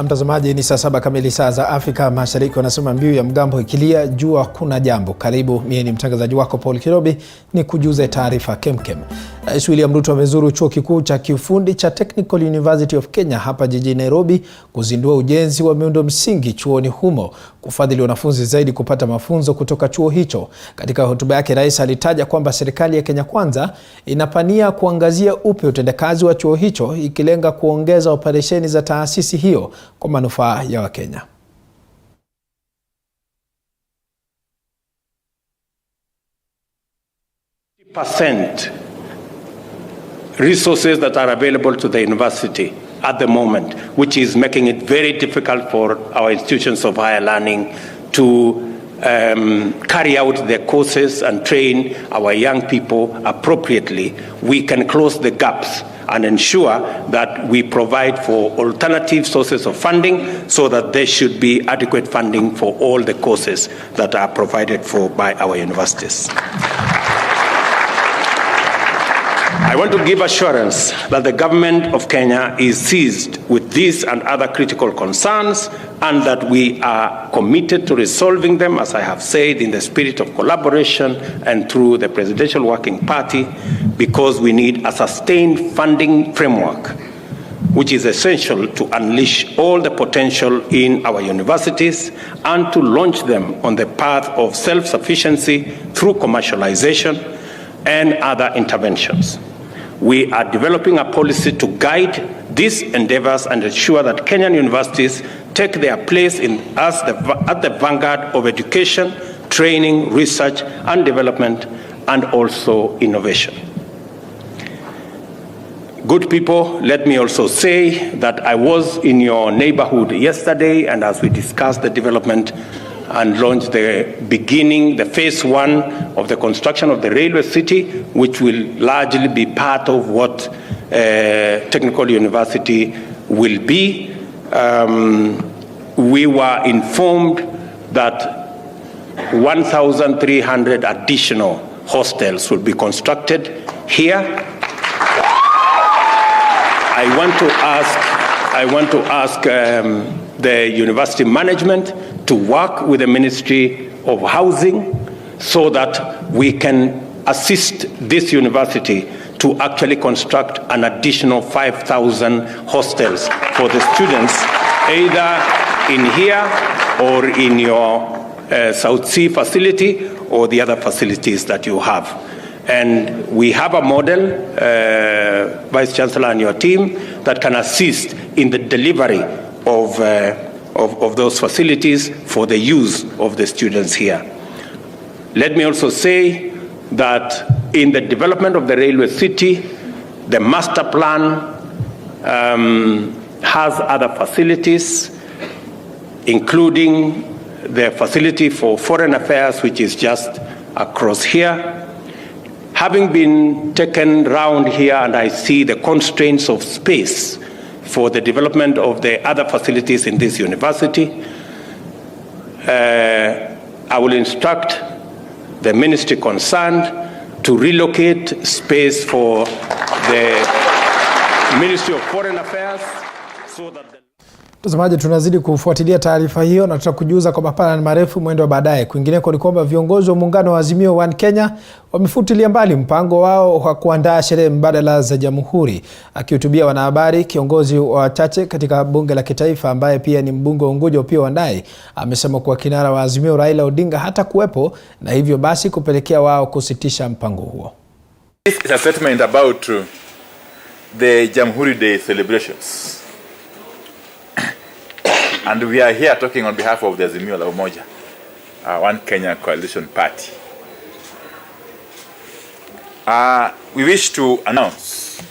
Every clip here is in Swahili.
Na mtazamaji, ni saa 7 kamili saa za Afrika Mashariki. Wanasema mbiu ya mgambo ikilia jua kuna jambo. Karibu, mimi ni mtangazaji wako Paul Kirobi, ni kujuze taarifa kemkem. Rais William Ruto amezuru chuo kikuu cha kiufundi cha Technical University of Kenya hapa jijini Nairobi kuzindua ujenzi wa miundo msingi chuoni humo, kufadhili wanafunzi zaidi kupata mafunzo kutoka chuo hicho. Katika hotuba yake, rais alitaja kwamba serikali ya Kenya Kwanza inapania kuangazia upya utendakazi wa chuo hicho, ikilenga kuongeza operesheni za taasisi hiyo kwa manufaa ya Wakenya. % resources that are available to the university at the moment, which is making it very difficult for our institutions of higher learning to carry out their courses and train our young people appropriately. We can close the gaps and ensure that we provide for alternative sources of funding so that there should be adequate funding for all the courses that are provided for by our universities. I want to give assurance that the government of Kenya is seized with these and other critical concerns, and that we are committed to resolving them, as I have said, in the spirit of collaboration and through the Presidential Working Party, because we need a sustained funding framework which is essential to unleash all the potential in our universities and to launch them on the path of self-sufficiency through commercialization and other interventions. We are developing a policy to guide these endeavors and ensure that Kenyan universities take their place at the vanguard of education, training, research and development, and also innovation. Good people, let me also say that I was in your neighborhood yesterday, and as we discussed the development and launched the phase 1 of the construction of the railway city, which will largely be part of what Technical University will be. We were informed that 1,300 additional hostels will be constructed here. I want to ask the university management to work with the Ministry of Housing so that we can assist this university to actually construct an additional 5,000 hostels for the students, either in here or in your South Sea facility or the other facilities that you have. And we have a model, Vice Chancellor and your team, that can assist in the delivery of those facilities for the use of the students here. Let me also say that in the development of the railway city, the master plan has other facilities, including the facility for foreign affairs, which is just across here. Having been taken round here, and I see the constraints of space for the development of the other facilities in this university, I will instruct the ministry concerned to relocate space for the Ministry of Foreign Affairs so that Mtazamaji, tunazidi kufuatilia taarifa hiyo na tutakujuza kwa mapana na marefu mwendo wa baadaye. Kwingineko ni kwamba viongozi wa muungano wa Azimio One Kenya wamefutilia mbali mpango wao wa kuandaa sherehe mbadala za Jamhuri. Akihutubia wanahabari, kiongozi wa wachache katika bunge la kitaifa ambaye pia ni mbunge wa Unguja Opiyo Wandayi amesema kuwa kinara wa Azimio Raila Odinga hata kuwepo, na hivyo basi kupelekea wao kusitisha mpango huo. This is a statement about the Jamhuri Day celebrations. And we are here talking on behalf of the Azimio la Umoja, One Kenya Coalition Party. We wish to announce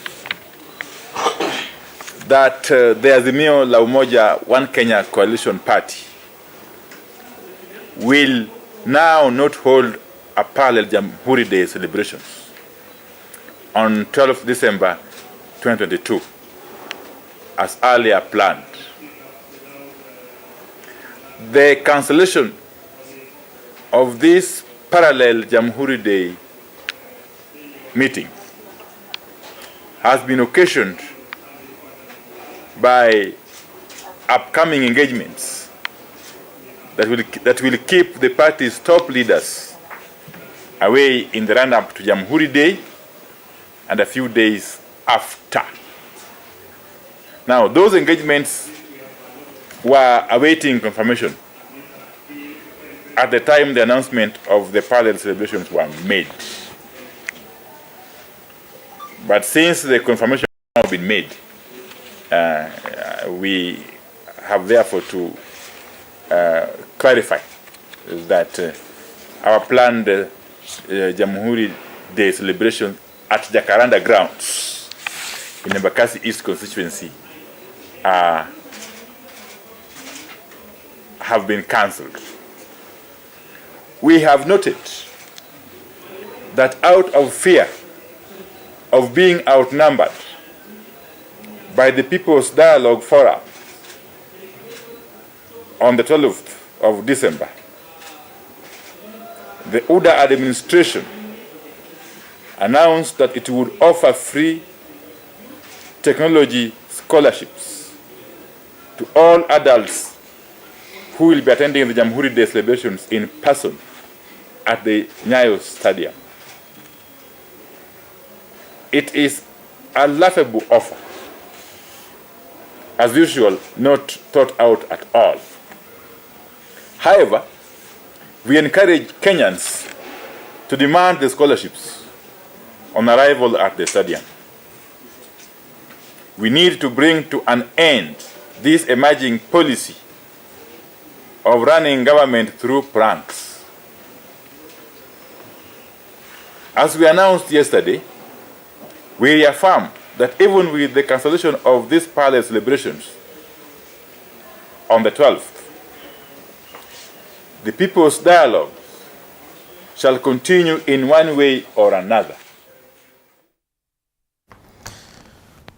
that the Azimio la Umoja, One Kenya Coalition Party will now not hold a parallel Jamhuri Day celebrations on 12th December 2022 as earlier planned. The cancellation of this parallel Jamhuri Day meeting has been occasioned by upcoming engagements that will keep the party's top leaders away in the run-up to Jamhuri Day and a few days after. Now, those engagements were awaiting confirmation at the time the announcement of the parallel celebrations were made. But since the confirmation has now been made, we have therefore to clarify that our planned Jamhuri Day celebration at Jacaranda grounds in the Embakasi East constituency have been cancelled. We have noted that out of fear of being outnumbered by the People's Dialogue Forum on the 12th of December, the UDA administration announced that it would offer free technology scholarships to all adults who will be attending the Jamhuri Day celebrations in person at the Nyayo Stadium. It is a laughable offer, as usual, not thought out at all. However, we encourage Kenyans to demand the scholarships on arrival at the stadium. We need to bring to an end this emerging policy of running government through pranks. As we announced yesterday, we reaffirm that even with the cancellation of these parallel celebrations on the 12th, the People's Dialogue shall continue in one way or another.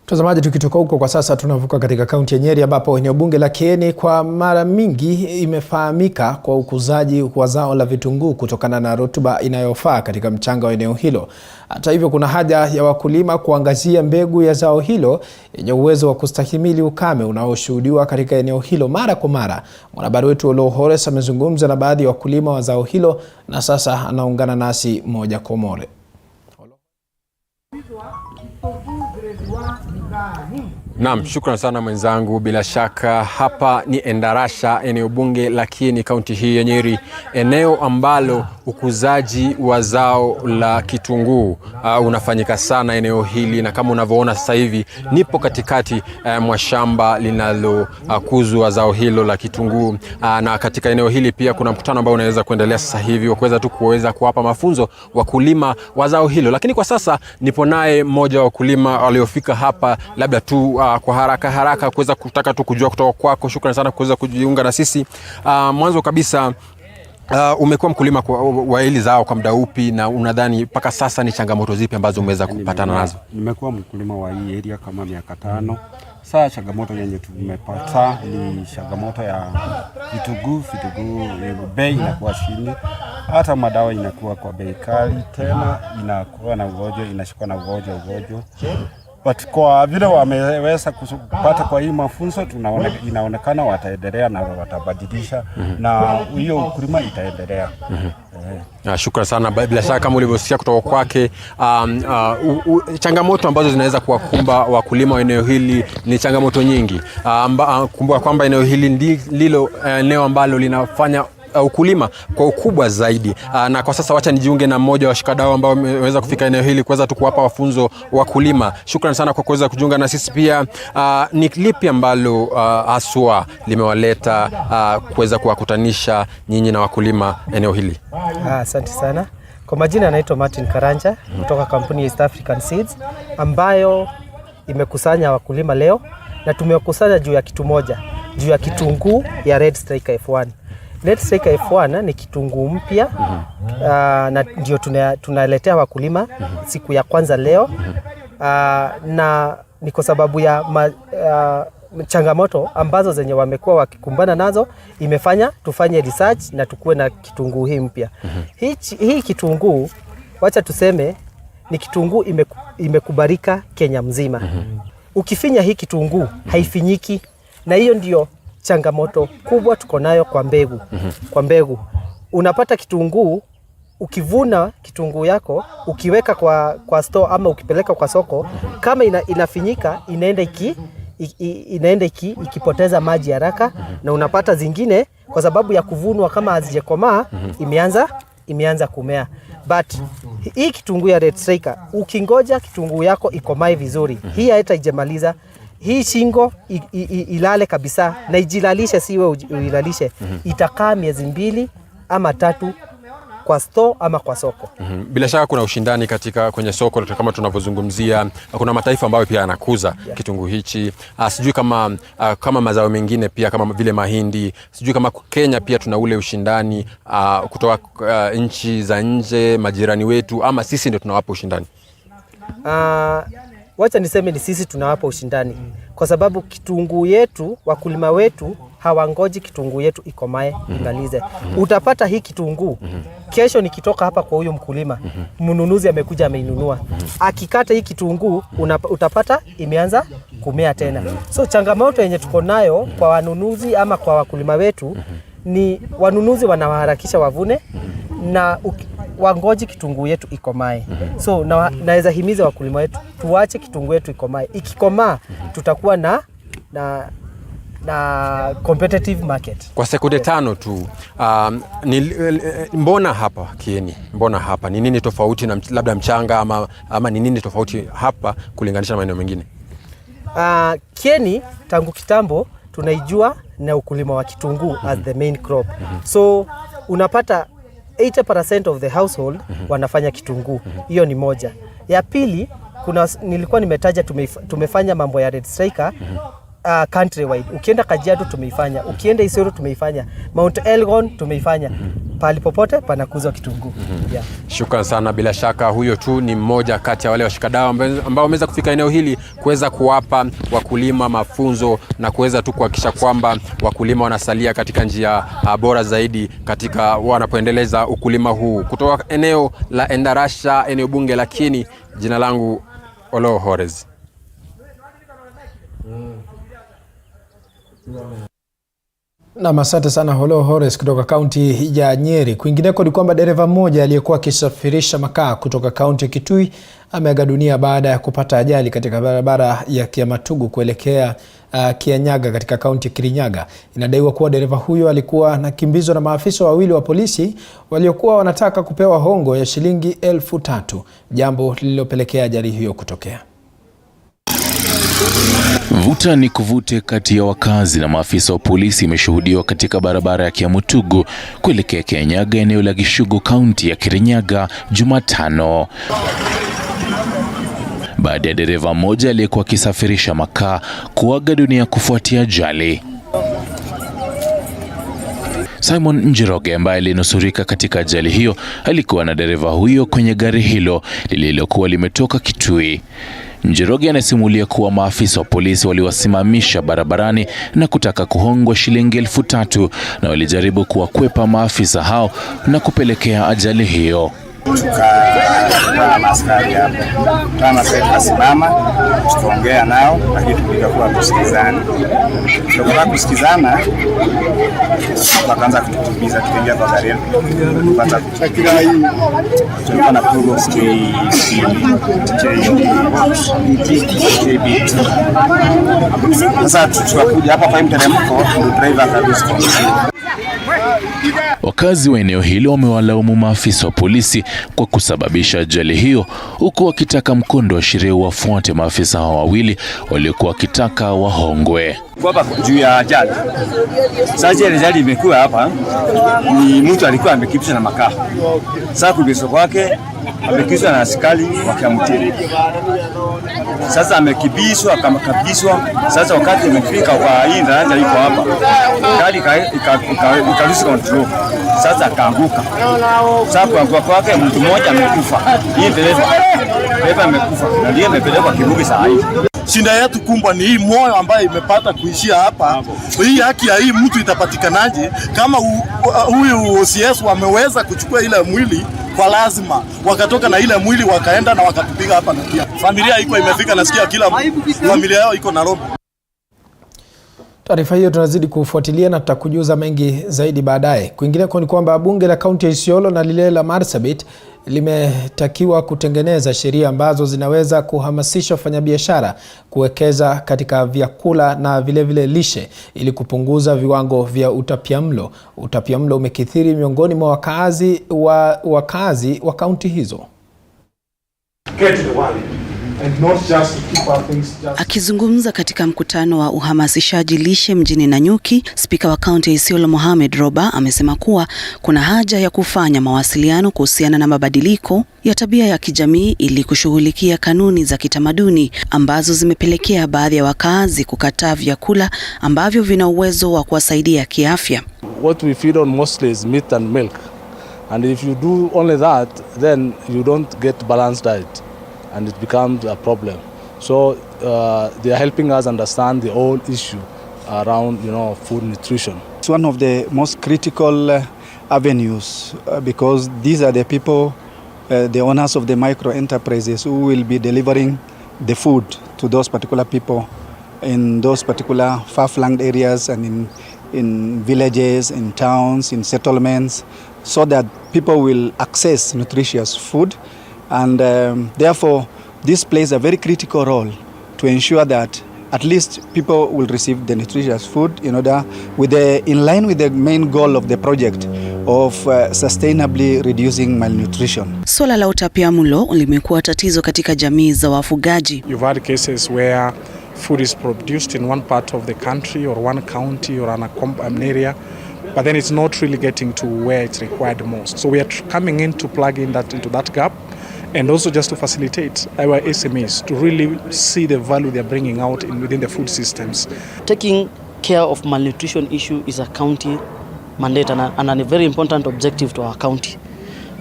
Mtazamaji, tukitoka huko kwa sasa tunavuka katika kaunti ya Nyeri ambapo eneo bunge la Kieni kwa mara mingi imefahamika kwa ukuzaji wa zao la vitunguu kutokana na rutuba inayofaa katika mchanga wa eneo hilo. Hata hivyo, kuna haja ya wakulima kuangazia mbegu ya zao hilo yenye uwezo wa kustahimili ukame unaoshuhudiwa katika eneo hilo mara kwa mara. Mwanahabari wetu Olohores amezungumza na baadhi ya wakulima wa zao hilo na sasa anaungana nasi moja kwa moja. Naam, shukrani sana mwenzangu. Bila shaka hapa ni Endarasha, eneo bunge la Kieni, kaunti hii ya Nyeri, eneo ambalo ukuzaji wa zao la kitunguu unafanyika sana eneo hili, na kama unavyoona sasa hivi nipo katikati mwa shamba linalokuzwa zao hilo la kitunguu, na katika eneo hili pia kuna mkutano ambao unaweza kuendelea sasa hivi wa kuweza kuwapa mafunzo wakulima wa zao hilo. Lakini kwa sasa nipo naye mmoja wa wakulima waliofika hapa, labda tu kwa haraka kuweza kutaka tu kujua kutoka kwako. Shukrani sana kuweza kujiunga na sisi. Mwanzo kabisa, umekuwa mkulima wa hili zao kwa muda upi, na unadhani mpaka sasa ni changamoto zipi ambazo umeweza kupatana nazo? Nimekuwa mkulima wa hii area kama miaka 5. Sasa changamoto yenye tumepata ni changamoto ya vitunguu bei inakuwa chini, hata madawa inakuwa kwa bei kali, tena inakuwa na ugonjwa, inashikwa na ugonjwa. But kwa vile wameweza kupata kwa hii mafunzo, inaonekana wataendelea na watabadilisha na hiyo ukulima itaendelea. Shukrani sana. Bila shaka kama ulivyosikia kutoka kwake, changamoto ambazo zinaweza kuwakumba wakulima wa eneo hili ni changamoto nyingi. Kumbuka kwamba eneo hili ndilo eneo ambalo linafanya ukulima kwa ukubwa zaidi. Na kwa sasa wacha nijiunge na mmoja wa washikadau ambao wameweza kufika eneo hili kuweza tu kuwapa wafunzo wakulima. Shukrani sana kwa kuweza kujiunga na sisi pia. Ni lipi ambalo haswa limewaleta kuweza kuwakutanisha nyinyi na wakulima eneo hili? Asante sana. Kwa majina anaitwa Martin Karanja kutoka kampuni ya East African Seeds ambayo imekusanya wakulima leo, na tumekusanya juu ya kitu moja, juu ya kitunguu ya Red Striker F1. Red Striker F1 ni kitunguu mpya, na ndio tunaletea wakulima siku ya kwanza leo, na ni kwa sababu ya changamoto ambazo zenye wamekuwa wakikumbana nazo imefanya tufanye research na tukue na kitunguu hii mpya. Hii kitunguu, wacha tuseme ni kitunguu imekubalika Kenya mzima. Ukifinya hii kitunguu haifinyiki, na hiyo ndio changamoto kubwa tuko nayo kwa mbegu. Kwa mbegu unapata kitunguu, ukivuna kitunguu yako ukiweka kwa store ama ukipeleka kwa soko, kama inafinyika inaenda ikipoteza maji haraka, na unapata zingine kwa sababu ya kuvunwa kama hazijakomaa imeanza kumea. But hii kitunguu ya Red Striker, ukingoja kitunguu yako ikomae vizuri, hii haitaijemaliza. Hii shingo ilale kabisa na ijilalishe, siwe uilalishe. Itakaa miezi 2 ama 3 kwa store ama kwa soko. Bila shaka kuna ushindani kwenye soko kama tunavyozungumzia. Kuna mataifa ambayo pia yanakuza kitunguu hichi. Sijui kama mazao mengine pia kama vile mahindi. Sijui kama Kenya pia tuna ule ushindani kutoka nchi za nje, majirani wetu, ama sisi ndio tunawapa ushindani. Wacha niseme ni sisi tunawapa ushindani, kwa sababu kitunguu yetu, wakulima wetu hawangoji kitunguu yetu ikomae imalize. Utapata hii kitunguu kesho nikitoka hapa kwa huyo mkulima, mnunuzi amekuja ameinunua, akikata hii kitunguu utapata imeanza kumea tena. So changamoto yenye tuko nayo kwa wanunuzi ama kwa wakulima wetu ni wanunuzi wanawaharakisha wavune na wangoji kitunguu yetu ikomae. So naweza himiza wakulima wetu tuache kitunguu yetu ikomae. Ikikomaa tutakuwa na competitive market. Kwa sekunde 5 tu, mbona hapa Kieni? Mbona hapa? Ni nini tofauti na labda mchanga ama ni nini tofauti hapa kulinganisha na maeneo mengine? Kieni tangu kitambo tunaijua na ukulima wa kitunguu as the main crop. So unapata 80% of the household wanafanya kitunguu. Hiyo ni moja. Ya pili, nilikuwa nimetaja tumefanya mambo ya Red Striker countrywide. Ukienda Kajiado tumeifanya, ukienda Isiolo tumeifanya, Mount Elgon tumeifanya. Pali popote panakuzwa kitunguu. Shukran sana. Bila shaka huyo tu ni mmoja kati ya wale washikadau ambao wameweza kufika eneo hili kuweza kuwapa wakulima mafunzo na kuweza tu kuhakikisha kwamba wakulima wanasalia katika njia bora zaidi katika wanapoendeleza ukulima huu. Kutoka eneo la Endarasha, eneo bunge la Kieni, jina langu Olo Horez. Na asante sana Holo Horace kutoka kaunti ya Nyeri. Kwingineko ni kwamba dereva mmoja aliyekuwa akisafirisha makaa kutoka kaunti ya Kitui ameaga dunia baada ya kupata ajali katika barabara ya Kiamatugu kuelekea Kianyaga katika kaunti ya Kirinyaga. Inadaiwa kuwa dereva huyo alikuwa anakimbizwa na maafisa wawili wa polisi waliokuwa wanataka kupewa hongo ya shilingi 3,000, jambo lililopelekea ajali hiyo kutokea. Vuta ni kuvute kati ya wakazi na maafisa wa polisi imeshuhudiwa katika barabara ya Kiamatugu kuelekea Kianyaga, eneo la Gishugu, kaunti ya Kirinyaga, Jumatano, baada ya dereva mmoja aliyekuwa akisafirisha makaa kuaga dunia kufuatia ajali. Simon Njiroge ambaye alinusurika katika ajali hiyo alikuwa na dereva huyo kwenye gari hilo lililokuwa limetoka Kitui. Njiroge anasimulia kuwa maafisa wa polisi waliwasimamisha barabarani na kutaka kuhongwa shilingi 3,000 na walijaribu kuwakwepa maafisa hao na kupelekea ajali hiyo. Tukakutana na askari hapo. Kama tukasimama tukaongea nao, lakini tulikuwa tusikizane. Tukaanza kusikizana, tukaanza kutukimbiza, tukaingia kwa gari. Tupata kila hii tulikuwa na progo sasa tukakuja hapa kwa mteremko, driver akaruhusu. Wakazi wa eneo hilo wamewalaumu maafisa wa polisi kwa kusababisha ajali hiyo, huku wakitaka mkondo wa sheria wafuate maafisa hao wawili waliokuwa wakitaka wahongwe. Kwa juu ya ajali. Sasa ajali imekuwa hapa ni mtu alikuwa amekimbizwa na makaa. Sasa kubiso kwake amekimbizwa na askari wakamtiri. Sasa amekimbizwa akamkabizwa. Sasa wakati amefika kwa hii daraja iko hapa, gari ikaruhusu control. Sasa akaanguka. Sasa kwa kwake mtu mmoja amekufa. Hii dereva amekufa na ndiye amepelekwa Kibugi saa hii. Shinda yetu kumbwa ni hii moyo ambayo imepata kuishia hapa. Hii haki ya hii mtu itapatikanaje kama huyu OCS wameweza kuchukua ile mwili kwa lazima, wakatoka na ile mwili wakaenda na wakatupiga hapa na pia. Familia iko imefika, nasikia kila familia yao iko Nairobi. Taarifa hiyo tunazidi kufuatilia na tutakujuza mengi zaidi baadaye. Kwingineko ni kwamba bunge la kaunti ya Isiolo na lile la Marsabit limetakiwa kutengeneza sheria ambazo zinaweza kuhamasisha wafanyabiashara kuwekeza katika vyakula na vilevile lishe ili kupunguza viwango vya utapiamlo. Utapiamlo umekithiri miongoni mwa wakazi wa kaunti hizo. Akizungumza katika mkutano wa uhamasishaji lishe mjini Nanyuki, spika wa kaunti ya Isiolo Mohamed Roba amesema kuwa kuna haja ya kufanya mawasiliano kuhusiana na mabadiliko ya tabia ya kijamii ili kushughulikia kanuni za kitamaduni ambazo zimepelekea baadhi ya wakazi kukataa vyakula ambavyo vina uwezo wa kuwasaidia kiafya. What we feed on mostly is meat and milk, and if you do only that, then you don't get balanced diet. And it becomes a problem. So they are helping us understand the whole issue around, food nutrition. It's one of the most critical avenues because these are the people, the owners of the micro enterprises who will be delivering the food to those particular people in those particular far-flung areas and in villages, in towns, in settlements, so that people will access nutritious food. And therefore, this plays a very critical role to ensure that at least people will receive the nutritious food in line with the main goal of the project of sustainably reducing malnutrition. Swala la utapiamlo limekuwa tatizo katika jamii za wafugaji. You've had cases where food is produced in one part of the country or one county or an area, but then it's not really getting to where it's required most. So we are coming in to plug in into that gap, and also just to facilitate our SMEs to really see the value they're bringing out within the food systems. Taking care of malnutrition issue is a county mandate and a very important objective to our county.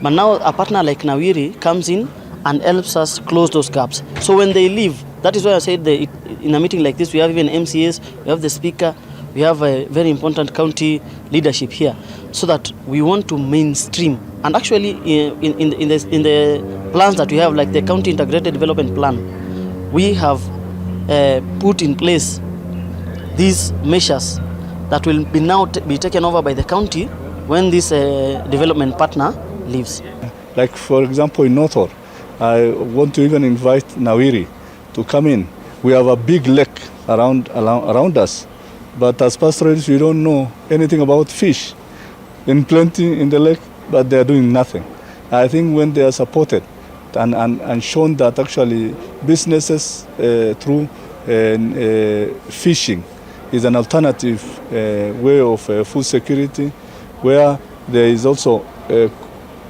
But now a partner like Nawiri comes in and helps us close those gaps. So when they leave, that is why I said in a meeting like this, we have even MCAs, we have the speaker, we have a very important county leadership here, so that we want to mainstream. And actually in the plans that we have, like the county integrated development plan, we have put in place these measures that will be taken over by the county when this development partner leaves. Like for example in Notor, I want to even invite Nawiri to come in. We have a big lake around us, but as pastoralists we don't know anything about fish. In plenty in the lake, but they are doing nothing. I think when they are supported and shown that actually businesses through fishing is an alternative way of food security, where there is also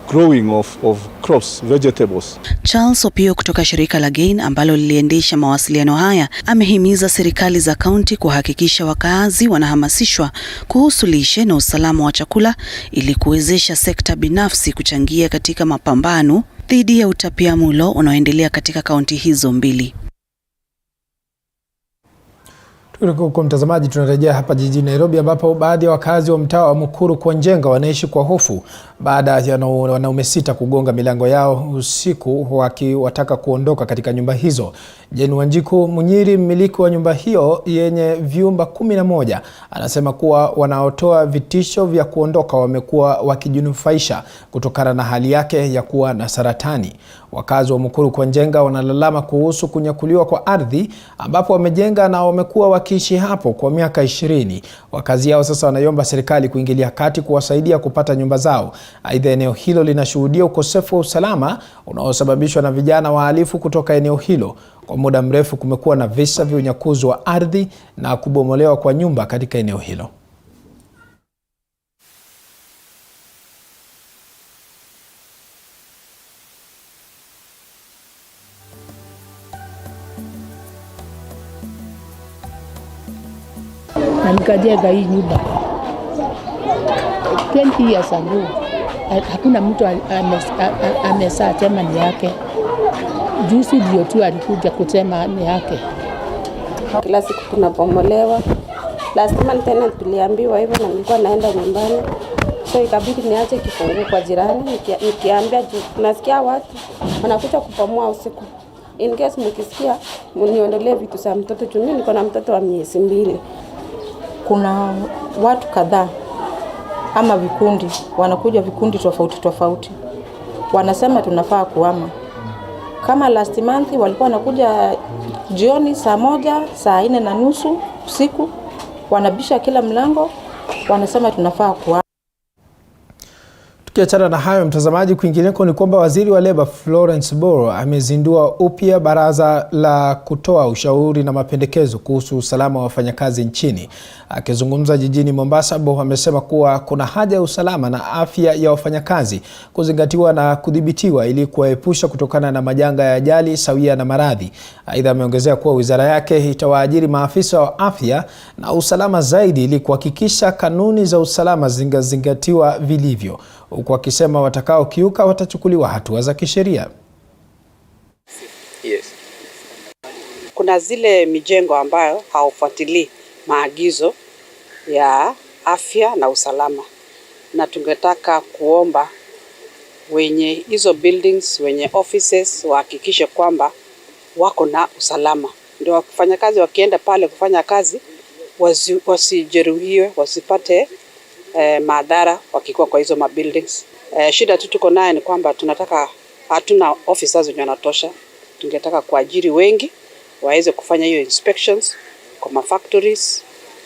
growing of crops, vegetables. Charles Opio kutoka shirika la GAIN ambalo liliendesha mawasiliano haya amehimiza serikali za kaunti kuhakikisha wakazi wanahamasishwa kuhusu lishe na usalama wa chakula ili kuwezesha sekta binafsi kuchangia katika mapambano dhidi ya utapiamlo unaoendelea katika kaunti hizo mbili. Kwa mtazamaji, tunarejea hapa jijini Nairobi ambapo baadhi ya wakazi wa mtaa wa Mukuru kwa Njenga wanaishi kwa hofu baada ya wanaume 6 kugonga milango yao usiku wakiwataka kuondoka katika nyumba hizo. Jeni Wanjiku Munyiri, mmiliki wa nyumba hiyo yenye vyumba 11, anasema kuwa wanaotoa vitisho vya kuondoka wamekuwa wakijinufaisha kutokana na hali yake ya kuwa na saratani. Wakazi wa Mukuru kwa Njenga wanalalama kuhusu kunyakuliwa kwa ardhi ambapo wamejenga na wamekuwa wakiishi hapo kwa miaka 20. Wakazi hao sasa wanaiomba serikali kuingilia kati kuwasaidia kupata nyumba zao. Aidha, eneo hilo linashuhudia ukosefu wa usalama unaosababishwa na vijana wahalifu kutoka eneo hilo. Kwa muda mrefu kumekuwa na visa vya unyakuzi wa ardhi na kubomolewa kwa nyumba katika eneo hilo. Na nikajenga hii nyumba 20 years ago. Hakuna mtu amesaa tema ni yake. Juzi ndio tu alikuja kusema ni yake. Kila siku tunabomolewa. Last month tena tuliambiwa hivyo na nilikuwa naenda nyumbani. So ikabidi niache kifungu kwa jirani nikiambia nasikia watu wanakuja kupomoa usiku. In case mkisikia mniondolee vitu za mtoto, mimi niko na mtoto wa miezi 2. kuna watu kadhaa ama vikundi, wanakuja vikundi tofauti tofauti. Wanasema tunafaa kuhama. Kama last month walikuwa wanakuja jioni saa 1, saa 4:30 usiku, wanabisha kila mlango, wanasema tunafaa kuhama. Tukiachana na hayo mtazamaji, kwingineko ni kwamba waziri wa Leba Florence Boro amezindua upya baraza la kutoa ushauri na mapendekezo kuhusu usalama wa wafanyakazi nchini. Akizungumza jijini Mombasa, Boro amesema kuwa kuna haja ya usalama na afya ya wafanyakazi kuzingatiwa na kudhibitiwa ili kuwaepusha kutokana na majanga ya ajali sawia na maradhi. Aidha, ameongezea kuwa wizara yake itawaajiri maafisa wa afya na usalama zaidi ili kuhakikisha kanuni za usalama zingatiwa vilivyo, huku akisema watakao kiuka watachukuliwa hatua za kisheria. Yes. Kuna zile mijengo ambayo haufuatilii maagizo ya afya na usalama, na tungetaka kuomba wenye hizo buildings, wenye offices wahakikishe kwamba wako na usalama, ndio wafanyakazi wakienda pale kufanya kazi wasijeruhiwe, wasipate madhara wakikuwa kwa hizo buildings. Shida tu tuko nayo ni kwamba hatuna officers wenye wanatosha. Tungetaka kuajiri wengi waweze kufanya hiyo inspections kwa factories,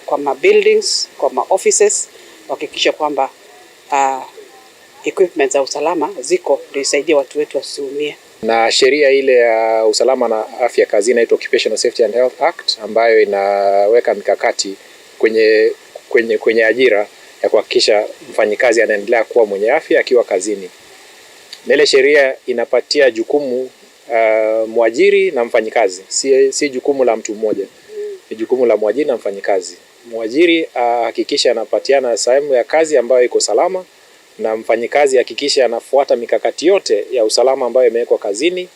kwa buildings, kwa offices, wahakikishe kwamba equipment za usalama ziko ndio isaidie watu wetu wasiumie. Na sheria ile ya usalama na afya kazini inaitwa Occupational Safety and Health Act, ambayo inaweka mikakati kwenye ajira ya kuhakikisha mfanyikazi anaendelea kuwa mwenye afya akiwa kazini. Na ile sheria inapatia jukumu mwajiri na mfanyikazi, si jukumu la mtu mmoja. Ni jukumu la mwajiri na mfanyikazi. Mwajiri hakikisha anapatiana sehemu ya kazi ambayo iko salama, na mfanyikazi hakikisha anafuata mikakati yote ya usalama ambayo imewekwa kazini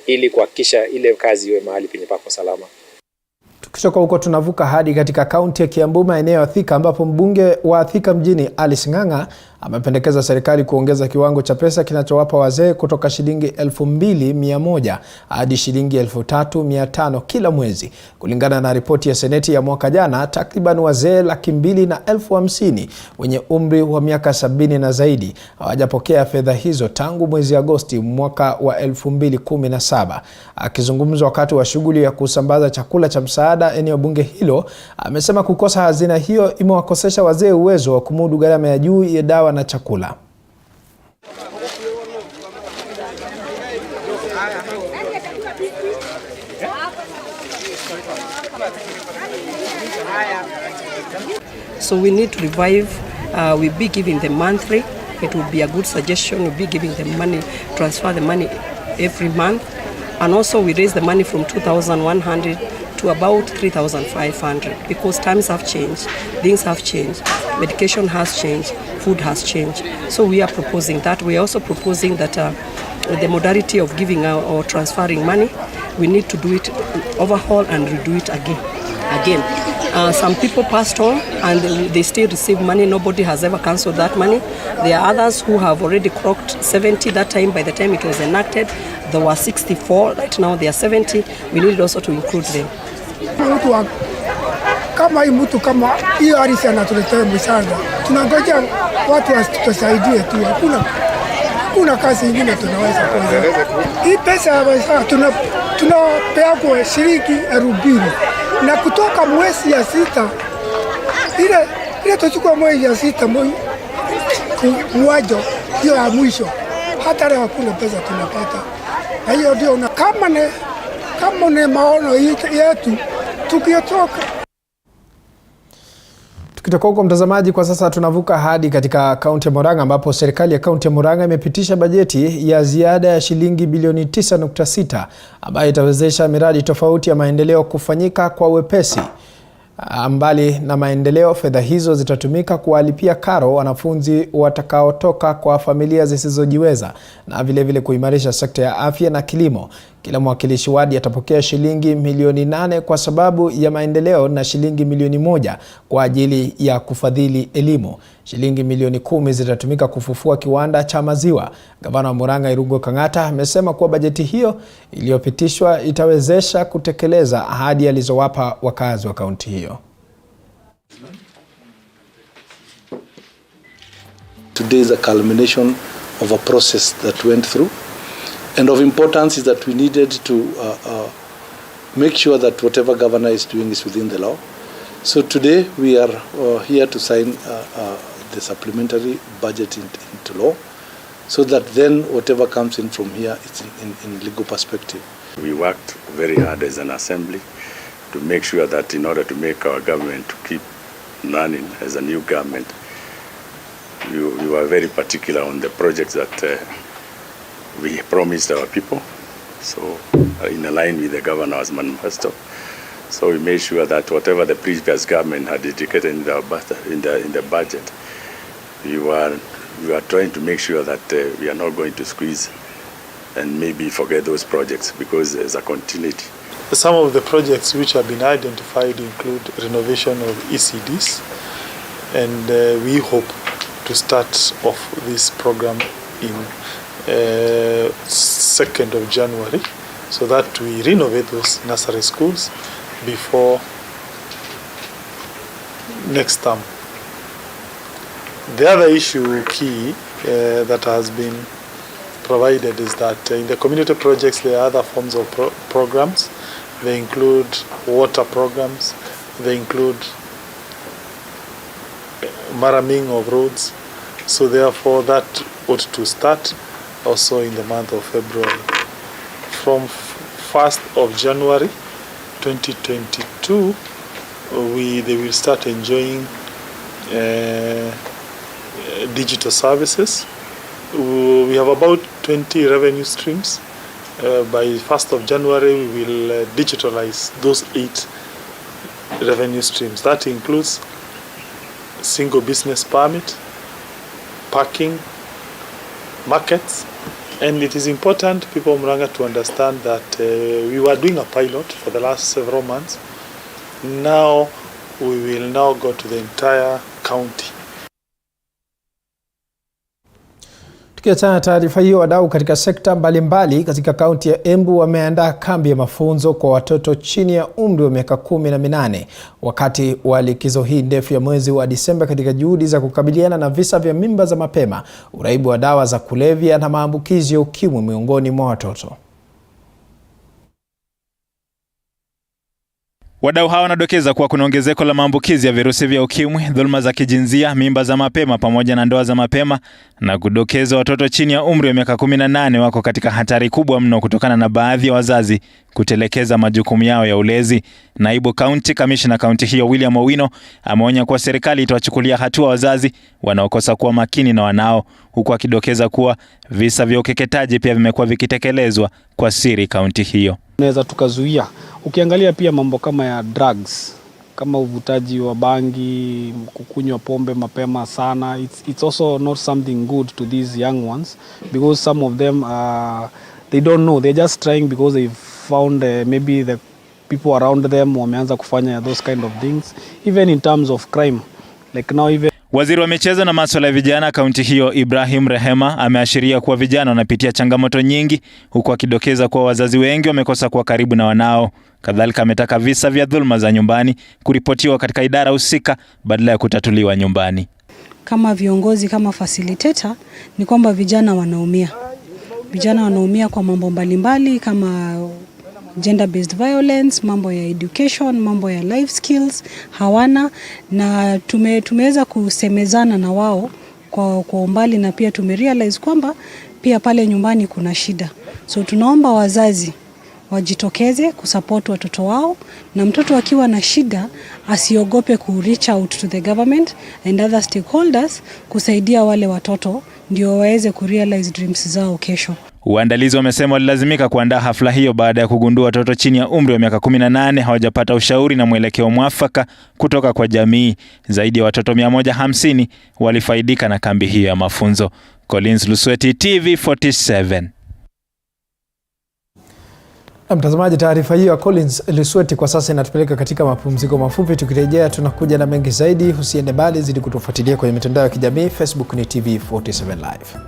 ili kuhakikisha ile kazi iwe mahali penye pako salama. Tukitoka huko tunavuka hadi katika kaunti ya Kiambu, maeneo ya Thika, ambapo mbunge wa Thika mjini Alice Ng'ang'a amependekeza serikali kuongeza kiwango cha pesa kinachowapa wazee kutoka shilingi 2,100 hadi shilingi 3,500 kila mwezi. Kulingana na ripoti ya Seneti ya mwaka jana, takriban wazee 250,000 wenye umri wa miaka 70 na zaidi hawajapokea fedha hizo tangu mwezi Agosti mwaka wa 2017. Akizungumza wakati wa shughuli ya kusambaza chakula cha msaada eneo bunge hilo, amesema kukosa hazina hiyo imewakosesha wazee uwezo wa kumudu gharama ya juu ya dawa na chakula. So we need to revive, we'll be giving them monthly. It will be a good suggestion. We'll be giving them money, transfer the money every month. And also we raise the money from 2,100 to about 3,500 because times have changed, things have changed, medication has changed, food has changed. So we are proposing that. We are also proposing that the modality of giving out or transferring money, we need to do it, overhaul and redo it again. Some people passed on and they still receive money. Nobody has ever cancelled that money. There are others who have already clocked 70 that time. By the time it was enacted, there were 64. Right now they are 70. We need also to include them. Kama hii mtu kama hiyo Alice anatuletea msaada, tunangoja watu watusaidie tu. Hakuna kazi nyingine tunaweza kufanya. Hii pesa tunapewa kwa shilingi 2,000 na kutoka mwezi ya 6 ile tuchukua mwezi ya 6 mwajo hiyo ya mwisho, hata leo hakuna pesa tunapata. Na hiyo ndio kama ni maono yetu tukiotoka. Tukitoka huko mtazamaji, kwa sasa tunavuka hadi katika kaunti ya Murang'a, ambapo serikali ya kaunti ya Murang'a imepitisha bajeti ya ziada ya shilingi bilioni 9.6 ambayo itawezesha miradi tofauti ya maendeleo kufanyika kwa wepesi. Mbali na maendeleo, fedha hizo zitatumika kuwalipia karo wanafunzi watakaotoka kwa familia zisizojiweza na vile kuimarisha sekta ya afya na kilimo. Kila mwakilishi wadi atapokea shilingi milioni 8 kwa sababu ya maendeleo na shilingi milioni 1 kwa ajili ya kufadhili elimu. Shilingi milioni 10 zitatumika kufufua kiwanda cha maziwa. Gavana wa Murang'a Irungu Kang'ata amesema kuwa bajeti hiyo iliyopitishwa itawezesha kutekeleza ahadi alizowapa wakazi wa kaunti hiyo. Today is a culmination of a process that went through. And of importance is that we needed to make sure that whatever governor is doing is within the law. So today we are here to sign the supplementary budget into law, so that then whatever comes in from here is in legal perspective. We worked very hard as an assembly to make sure that in order to make our government to keep running as a new government, we were very particular on the projects that we promised our people, so in line with the governor's manifesto. So we made sure that whatever the previous government had dedicated in the budget, we were trying to make sure that we are not going to squeeze and maybe forget those projects, because there's a continuity. Some of the projects which have been identified include renovation of ECDs, and we hope to start off this program in 2nd of January, so that we renovate those nursery schools before next term. The other issue key that has been provided is that in the community projects there are other forms of programs. They include water programs, they include maraming of roads. So therefore that ought to start also in the month of February. From 1st of January 2022, they will start enjoying digital services. We have about 20 revenue streams. By 1st of January, we will digitalize those 8 revenue streams. That includes single business permit, parking, markets, and it is important, people of Murang'a, to understand that we were doing a pilot for the last several months. Now we will now go to the entire county. Tukiachana na taarifa hiyo, wadau katika sekta mbalimbali katika kaunti ya Embu wameandaa kambi ya mafunzo kwa watoto chini ya umri wa miaka 18 wakati wa likizo hii ndefu ya mwezi wa Disemba, katika juhudi za kukabiliana na visa vya mimba za mapema, uraibu wa dawa za kulevya na maambukizi ya ukimwi miongoni mwa watoto. Wadau hawa wanadokeza kuwa kuna ongezeko la maambukizi ya virusi vya ukimwi, dhulma za kijinsia, mimba za mapema pamoja na ndoa za mapema, na kudokeza watoto chini ya umri wa miaka 18 wako katika hatari kubwa mno kutokana na baadhi ya wazazi kutelekeza majukumu yao ya ulezi. Naibu County Commissioner kaunti hiyo William Owino ameonya kuwa serikali itawachukulia hatua wazazi wanaokosa kuwa makini na wanao, huku akidokeza kuwa visa vya ukeketaji pia vimekuwa vikitekelezwa kwa siri kaunti hiyo. Tunaweza tukazuia. Ukiangalia pia mambo kama ya drugs, kama uvutaji wa bangi, kukunywa pombe mapema sana, it's also not something good to these young ones, because some of them they don't know, they're just trying because they found maybe the people around them wameanza kufanya those kind of things, even in terms of crime, like now even. Waziri wa michezo na masuala ya vijana kaunti hiyo Ibrahim Rehema ameashiria kuwa vijana wanapitia changamoto nyingi, huku akidokeza kuwa wazazi wengi wamekosa kuwa karibu na wanao. Kadhalika ametaka visa vya dhulma za nyumbani kuripotiwa katika idara husika badala ya kutatuliwa nyumbani. Kama viongozi, kama facilitator, ni kwamba vijana wanaumia. Vijana wanaumia kwa mambo mbalimbali kama gender based violence, mambo ya education, mambo ya life skills hawana, na tumeweza kusemezana na wao kwa umbali, na pia tumerealize kwamba pia pale nyumbani kuna shida. So tunaomba wazazi wajitokeze kusupport watoto wao, na mtoto akiwa na shida asiogope ku reach out to the government and other stakeholders kusaidia wale watoto ndio waweze kurealize dreams zao kesho. Waandalizi wamesema walilazimika kuandaa hafla hiyo baada ya kugundua watoto chini ya umri wa miaka 18 hawajapata ushauri na mwelekeo mwafaka kutoka kwa jamii. Zaidi ya watoto 150 walifaidika na kambi hiyo ya mafunzo. Collins Lusweti, TV47. Mtazamaji, taarifa hiyo ya Collins Lusweti kwa sasa inatupeleka katika mapumziko mafupi. Tukirejea tunakuja na mengi zaidi. Usiende mbali, zidi kutufuatilia kwenye mitandao ya kijamii. Facebook ni TV47 Live.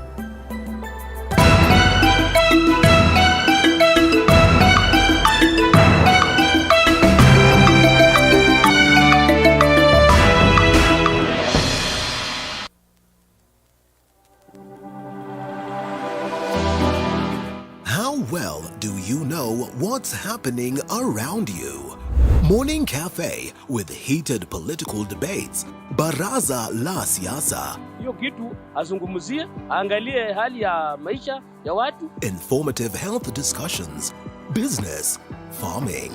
well do you know what's happening around you? Morning Cafe with heated political debates. Baraza la siasa. Hiyo kitu azungumzie, angalie hali ya maisha ya watu. Informative health discussions. Business, farming.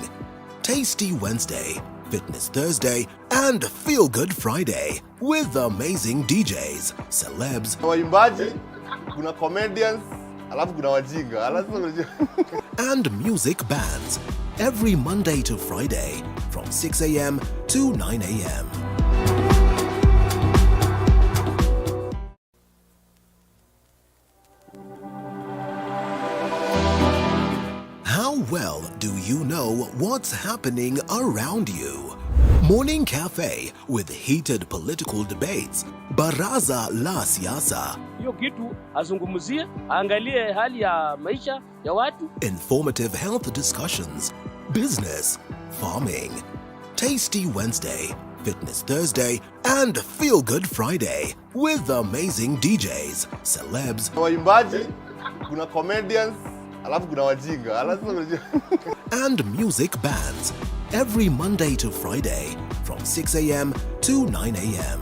Tasty Wednesday, Fitness Thursday, and Feel Good Friday with amazing DJs, celebs, waimbaji, kuna comedians, alafu kuna wajinga, and music bands every Monday to Friday from 6 a.m. to 9 a.m. How well do you know what's happening around you? Morning Cafe with heated political debates. Baraza la siasa. Hiyo kitu azungumzie, angalie hali ya maisha ya watu. Informative health discussions. Business, farming. Tasty Wednesday, Fitness Thursday, and Feel Good Friday with amazing DJs, celebs, waimbaji, kuna comedians, alafu kuna wajinga, and music bands every Monday to Friday from 6 a.m. to 9 a.m.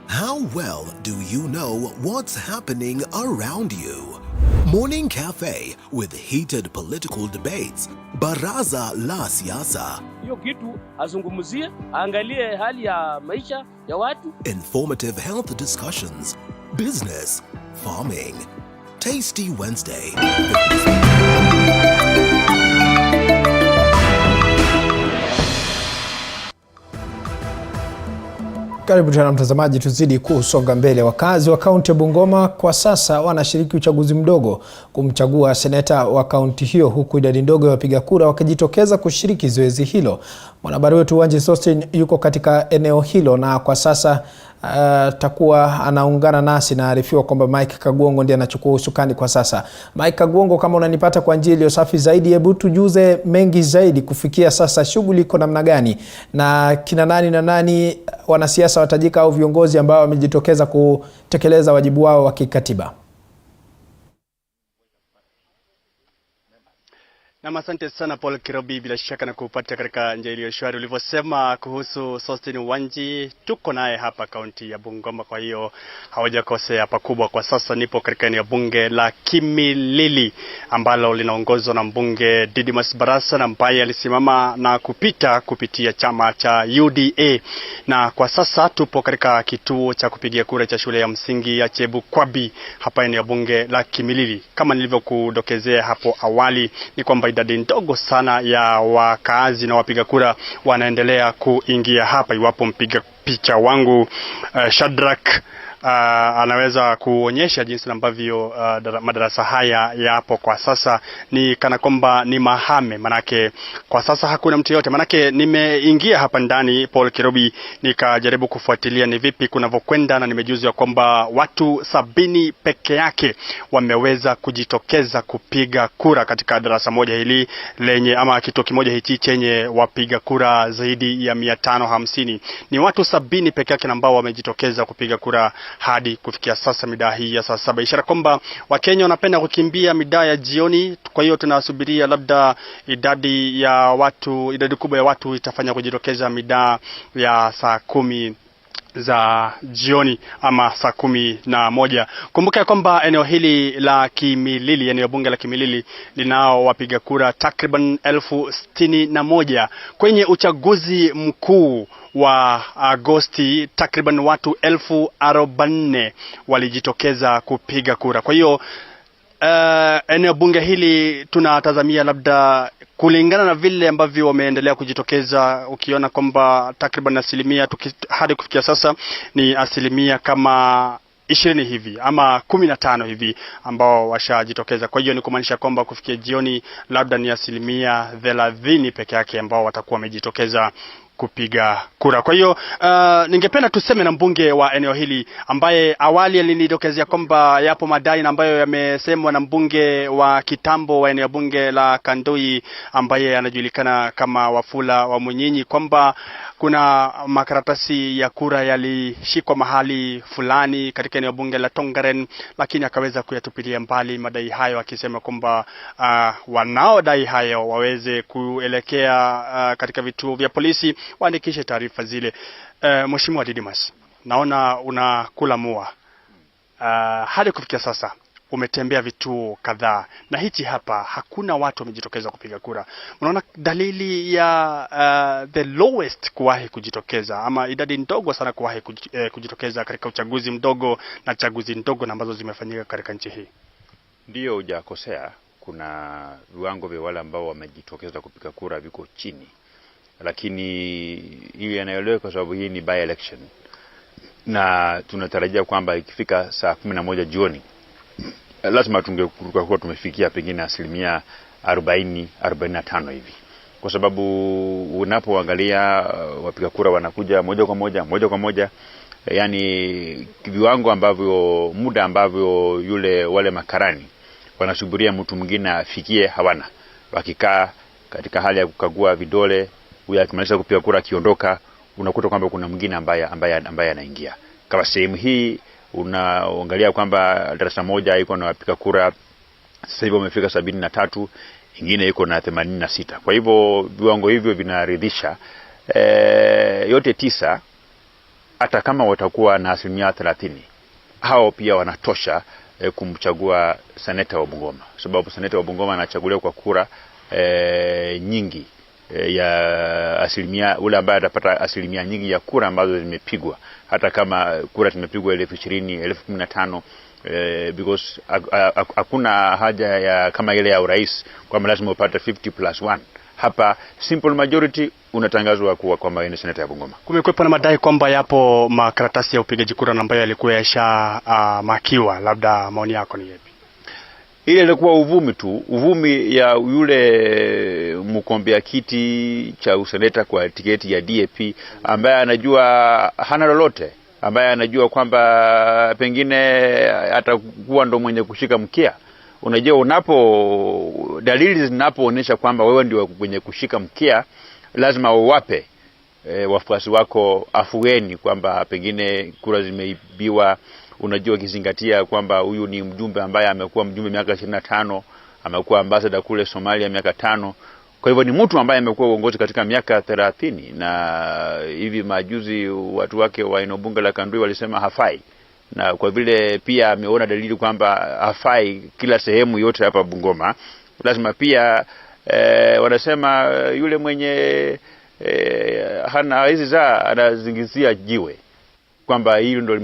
How well do you know what's happening around you? Morning Cafe with heated political debates. Baraza la siasa. Hiyo kitu azungumzie, angalie hali ya maisha ya watu. Informative health discussions. Business, farming. Tasty Wednesday. Karibu tena mtazamaji, tuzidi kusonga mbele. Wakazi wa kaunti ya Bungoma kwa sasa wanashiriki uchaguzi mdogo kumchagua seneta wa kaunti hiyo, huku idadi ndogo ya wapiga kura wakijitokeza kushiriki zoezi hilo. Mwanahabari wetu Wanji Sostin yuko katika eneo hilo na kwa sasa takuwa anaungana nasi na arifiwa kwamba Mike Kagwongo ndiye anachukua usukani kwa sasa. Mike Kagwongo, kama unanipata kwa njia iliyo safi zaidi, hebu tujuze mengi zaidi kufikia sasa, shughuli iko namna gani na kina nani na nani wanasiasa watajika au viongozi ambao wamejitokeza kutekeleza wajibu wao wa kikatiba? Na asante sana Paul Kirobi, bila shaka na kupata katika njia iliyo shwari. Ulivyosema kuhusu Sostin Wanji, tuko naye hapa kaunti ya Bungoma, kwa hiyo hawajakosea pakubwa. Kwa sasa nipo katika eneo bunge la Kimilili ambalo linaongozwa na mbunge Didmus Barasa, na ambaye alisimama na kupitia chama cha UDA. Na kwa sasa tupo katika kituo cha kupigia kura cha shule ya msingi ya Chebukwabi hapa eneo bunge la Kimilili. Kama nilivyokudokezea hapo awali, ni kwamba idadi ndogo sana ya wakazi na wapiga kura wanaendelea kuingia hapa. Iwapo mpiga picha wangu Shadrack anaweza kuonyesha jinsi ambavyo madarasa haya yapo kwa sasa, ni kana kwamba ni mahame, manake kwa sasa hakuna mtu yote. Manake nimeingia hapa ndani Paul Kirobi, nikajaribu kufuatilia ni vipi kunavyokwenda, na nimejuzwa kwamba watu 70 peke yake wameweza kujitokeza kupiga kura katika darasa moja hili lenye ama kituo kimoja hichi chenye wapiga kura zaidi ya 550. Ni watu 70 peke yake ambao wamejitokeza kupiga kura hadi kufikia sasa mida hii ya saa 7, ishara kwamba Wakenya wanapenda kukimbia mida ya jioni. Kwa hiyo tunasubiria labda idadi kubwa ya watu itafanya kujitokeza mida ya saa 10 za jioni ama saa 11. Kumbuka kwamba eneo hili la Kimilili, eneo bunge la Kimilili, linao wapiga kura takriban 61,000 kwenye uchaguzi mkuu wa Agosti. Takriban watu 40,000 walijitokeza kupiga kura. Kwa hiyo eneo bunge hili tunatazamia labda kulingana na vile ambavyo wameendelea kujitokeza, ukiona kwamba takriban asilimia hadi kufikia sasa ni asilimia kama 20 hivi ama 15 hivi ambao washajitokeza. Kwa hiyo ni kumaanisha kwamba kufikia jioni labda ni asilimia 30 peke yake ambao watakuwa wamejitokeza kupiga kura. Kwa hiyo ningependa tuseme na mbunge wa eneo hili ambaye awali alinidokezea kwamba yapo madai ambayo yamesemwa na mbunge wa kitambo wa eneo bunge la Kandoi ambaye anajulikana kama Wafula wa Munyinyi, kwamba kuna makaratasi ya kura yalishikwa mahali fulani katika eneo bunge la Tongaren, lakini akaweza kuyatupilia mbali madai hayo, akisema kwamba wanaodai hayo waweze kuelekea katika vituo vya polisi waandikishe taarifa zile. Mheshimiwa Didimas, naona unakula mua. Hadi kufikia sasa umetembea vituo kadhaa na hichi hapa hakuna watu wamejitokeza kupiga kura. Unaona dalili ya the lowest kuwahi kujitokeza ama idadi ndogo sana kuwahi kujitokeza katika uchaguzi mdogo na chaguzi ndogo na ambazo zimefanyika katika nchi hii? Ndio, hujakosea. Kuna viwango vya wale ambao wamejitokeza kupiga kura viko chini, lakini hiyo yanaelewa kwa sababu hii ni by election, na tunatarajia kwamba ikifika saa 11 jioni lazima tungekuwa tumefikia pengine 40-45 hivi, kwa sababu unapoangalia wapiga kura wanakuja moja kwa moja, yani viwango ambavyo muda ambavyo wale makarani wanasubiria mtu mwingine afikie hawana. Wakikaa katika hali ya kukagua vidole, huyu akimaliza kupiga kura akiondoka, unakuta kwamba kuna mwingine ambaye anaingia. Kama sehemu hii unaangalia kwamba darasa moja iko na wapiga kura sasa hivi wamefika 73, ingine iko na 86. Kwa hivyo viwango hivyo vinaridhisha. Yote 9, hata kama watakuwa na 30%, hao pia wanatosha kumchagua seneta wa Bungoma, sababu seneta wa Bungoma anachaguliwa kwa kura nyingi ya asilimia, ule ambaye atapata asilimia nyingi ya kura ambazo zimepigwa, hata kama kura zimepigwa 20,000, 15,000, because hakuna haja ya kama ile ya urais kwamba lazima upate 50+1. Hapa simple majority unatangazwa kuwa kwamba ni seneta ya Bungoma. Kumekuwepo na madai kwamba yapo makaratasi ya upigaji kura ambayo yalikuwa makiwa, labda maoni yako ni yapi? Ile ilikuwa uvumi ya yule mkombea kiti cha useneta kwa tiketi ya DAP ambaye anajua hana lolote, ambaye anajua kwamba pengine atakuwa ndo mwenye kushika mkia. Unajua dalili zinapoonyesha kwamba wewe ndio mwenye kushika mkia, lazima uwape wafuasi wako afueni kwamba pengine kura zimeibiwa. Unajua kizingatia kwamba huyu ni mjumbe ambaye amekuwa mjumbe miaka 25, amekuwa ambassador kule Somalia miaka 5. Kwa hivyo ni mtu ambaye amekuwa uongozi katika miaka 30, na hivi majuzi watu wake wa eneo bunge la Kandui walisema hafai. Na kwa vile pia ameona dalili kwamba hafai kila sehemu yote hapa Bungoma, lazima pia wanasema yule mwenye hana hizi anazingizia jiwe kwamba hilo ndio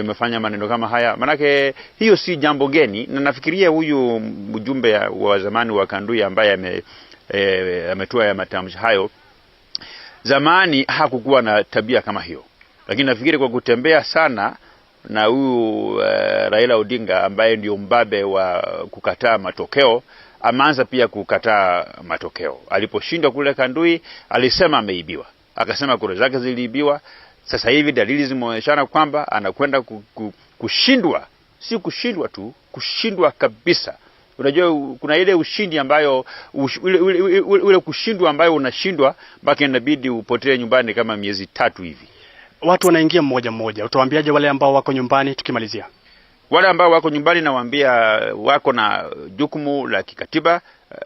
limefanya maneno kama haya. Manake hiyo si jambo geni, na nafikiria huyu mjumbe wa zamani wa Kandui ambaye ametoa matamshi hayo, zamani hakukuwa na tabia kama hiyo. Lakini nafikiri kwa kutembea sana na huyu Raila Odinga ambaye ndio mbabe wa kukataa matokeo, ameanza pia kukataa matokeo. Aliposhindwa kule Kandui alisema ameibiwa, akasema kura zake ziliibiwa. Sasa hivi dalili zimeonyeshana kwamba anakwenda kushindwa, si kushindwa tu, kushindwa kabisa. Unajua kuna ile ushindi ambayo ule kushindwa ambayo unashindwa mpaka inabidi upotee nyumbani kama miezi 3 hivi. Watu wanaingia mmoja mmoja. Utawaambiaje wale ambao wako nyumbani tukimalizia? Wale ambao wako nyumbani nawaambia wako na jukumu la kikatiba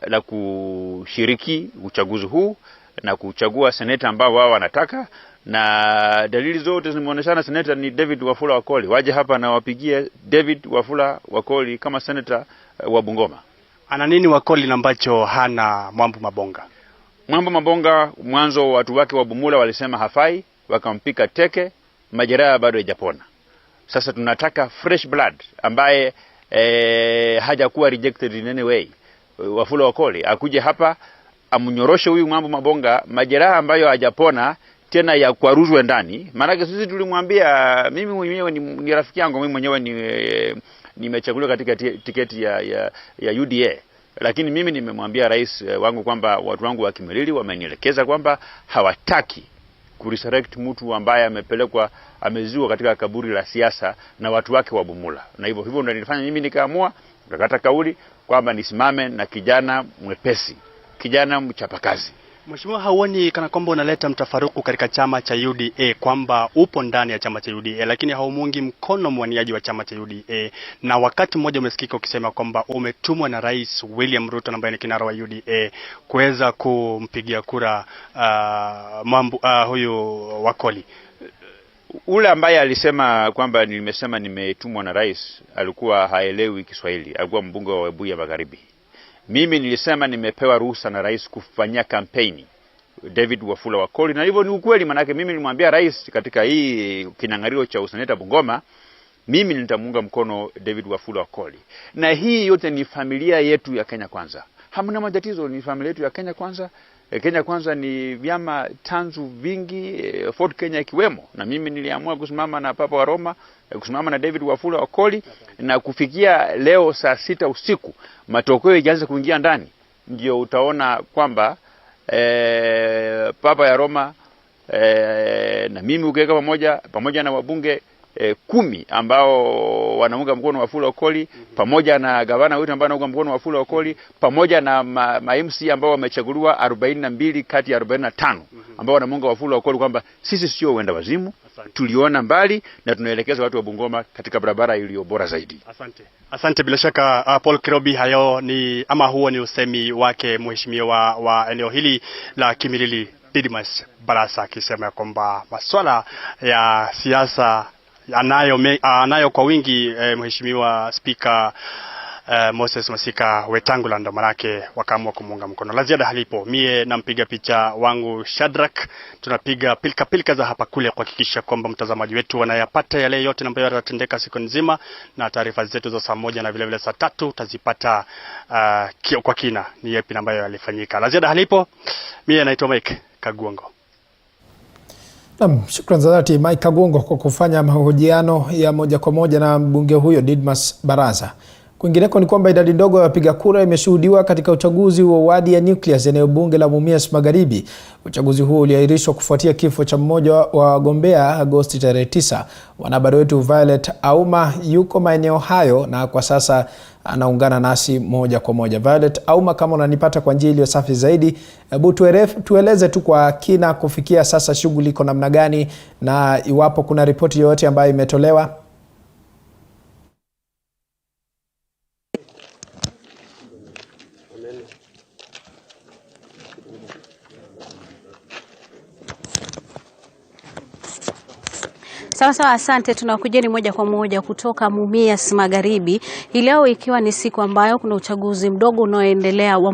la kushiriki uchaguzi huu na kuchagua seneta ambao wao wanataka, na dalili zote zimeonyeshana seneta ni David Wafula Wakoli. Waje hapa na wapigie David Wafula Wakoli kama seneta wa Bungoma. Ana nini Wakoli ambacho hana Mwambu Mabonga? Mwambu Mabonga mwanzo watu wake wa Bumula walisema hafai, wakampika teke, majeraha bado hajapona. Sasa tunataka fresh blood ambaye hajakuwa rejected in any way. Wafula Wakoli akuje hapa amnyoroshe huyu Mwambu Mabonga majeraha ambayo hajapona tena ya kwaruzwe ndani. Maana sisi tulimwambia, mimi mwenyewe ni rafiki yangu, mimi mwenyewe nimechaguliwa katika tiketi ya UDA, lakini mimi nimemwambia rais wangu kwamba watu wangu wa Kimilili wamenielekeza kwamba hawataki kuresurrect mtu ambaye amepelekwa ameziwa katika kaburi la siasa na watu wake wa Bumula. Na hivyo ndio nilifanya mimi, nikaamua nikakata kauli kwamba nisimame na kijana mwepesi, kijana mchapakazi Mheshimiwa, hauoni kana kwamba unaleta mtafaruku katika chama cha UDA, kwamba upo ndani ya chama cha UDA lakini haumungi mkono mwaniaji wa chama cha UDA, na wakati mmoja umesikika ukisema kwamba umetumwa na Rais William Ruto ambaye ni kinara wa UDA kuweza kumpigia kura huyu Wakoli? Ule ambaye alisema kwamba nimesema nimetumwa na rais alikuwa haelewi Kiswahili, alikuwa mbunge wa Webuye Magharibi. Mimi nilisema nimepewa ruhusa na rais kufanyia kampeni David Wafula Wakoli, na hivyo ni ukweli. Manake mimi nilimwambia rais katika hii kinangario cha useneta Bungoma, mimi nitamuunga mkono David Wafula Wakoli, na hii yote ni familia yetu ya Kenya Kwanza. Hamna matatizo, ni familia yetu ya Kenya Kwanza. Kenya Kwanza ni vyama tanzu vingi, Ford Kenya ikiwemo, na mimi niliamua kusimama na Papa wa Roma, kusimama na David Wafula Wakoli, na kufikia leo saa 6 usiku matokeo yaanze kuingia ndani, ndio utaona kwamba Papa ya Roma na mimi ukiweka pamoja na wabunge 10 ambao wanaunga mkono Wafula Wakoli, pamoja na gavana wetu ambao anaunga mkono Wafula Wakoli, pamoja na MC ambao wamechaguliwa 42 kati ya 45 ambao wanamunga Wafula Wakoli, kwamba sisi sio wenda wazimu, tuliona mbali na tunaelekeza watu wa Bungoma katika barabara iliyo bora zaidi. Asante bila shaka Paul Kirobi. Hayo ni huo ni usemi wake mheshimiwa wa eneo hili la Kimilili Didmus Barasa, akisema kwamba masuala ya siasa anayo kwa wingi mheshimiwa Speaker Moses Masika Wetangula, ndo manake wakaamua kumuunga mkono. La ziada halipo. Mie nampiga picha wangu Shadrack, tunapiga pilika za hapa kule kuhakikisha kwamba mtazamaji wetu wanayapata yale yote ambayo yatatendeka siku nzima, na taarifa zetu za saa 1 na vile saa 3 utazipata kwa kina ni yapi ambayo yalifanyika. La ziada halipo. Mie naitwa Mike Kagongo. Shukrani za dhati Mike Kagongo kwa kufanya mahojiano ya moja kwa moja na mbunge huyo Didmus Barasa. Kwingineko ni kwamba idadi ndogo ya wapiga kura imeshuhudiwa katika uchaguzi wa wadi ya Nucleus eneo bunge la Mumias Magharibi. Uchaguzi huo uliahirishwa kufuatia kifo cha mmoja wa wagombea Agosti 9. Wanahabari wetu Violet Auma yuko maeneo hayo na kwa sasa anaungana nasi moja kwa moja. Violet Auma, kama unanipata kwa njia iliyo safi zaidi, hebu tueleze tu kwa kina kufikia sasa shughuli iko namna gani, na iwapo kuna ripoti yoyote ambayo imetolewa. Sawa, asante. Tunakujeni moja kwa moja kutoka Mumias Magharibi. Hii leo ikiwa ni siku ambayo kuna uchaguzi mdogo unaoendelea wa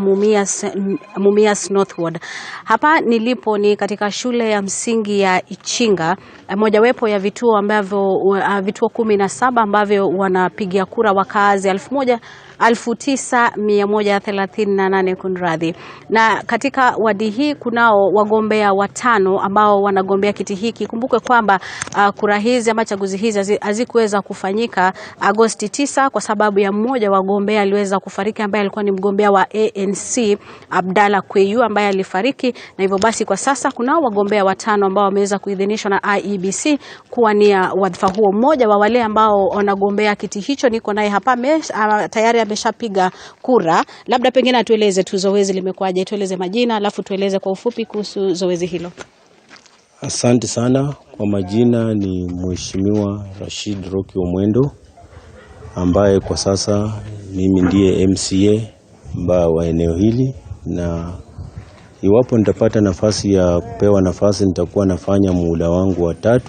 Mumias Northward. Hapa nilipo ni katika shule ya msingi ya Ichinga, mojawapo ya vituo 17 ambavyo wanapigia kura wakazi 1938 kunradhi. Na katika wadi hii kunao wagombea 5 ambao wanagombea kiti hiki. Kumbuke kwamba kura hizi ama chaguzi hizi hazikuweza kufanyika Agosti 9 kwa sababu ya mmoja wa wagombea aliweza kufariki, ambaye alikuwa ni mgombea wa ANC Abdalla Kweyu ambaye alifariki, na hivyo basi kwa sasa kunao wagombea 5 ambao wameweza kuidhinishwa na IEBC kuwania wadhifa huo. Mmoja wa wale ambao wanagombea kiti hicho niko naye hapa, tayari ameshapiga kura. Labda pengine atueleze tu zoezi limekuwaje, tueleze majina alafu tueleze kwa ufupi kuhusu zoezi hilo. Asante sana. Kwa majina ni Mheshimiwa Rashid Roki Omwendo, ambaye kwa sasa mimi ndiye MCA wa eneo hili, na iwapo nitapata nafasi ya kupewa nafasi nitakuwa nafanya muda wangu wa 3.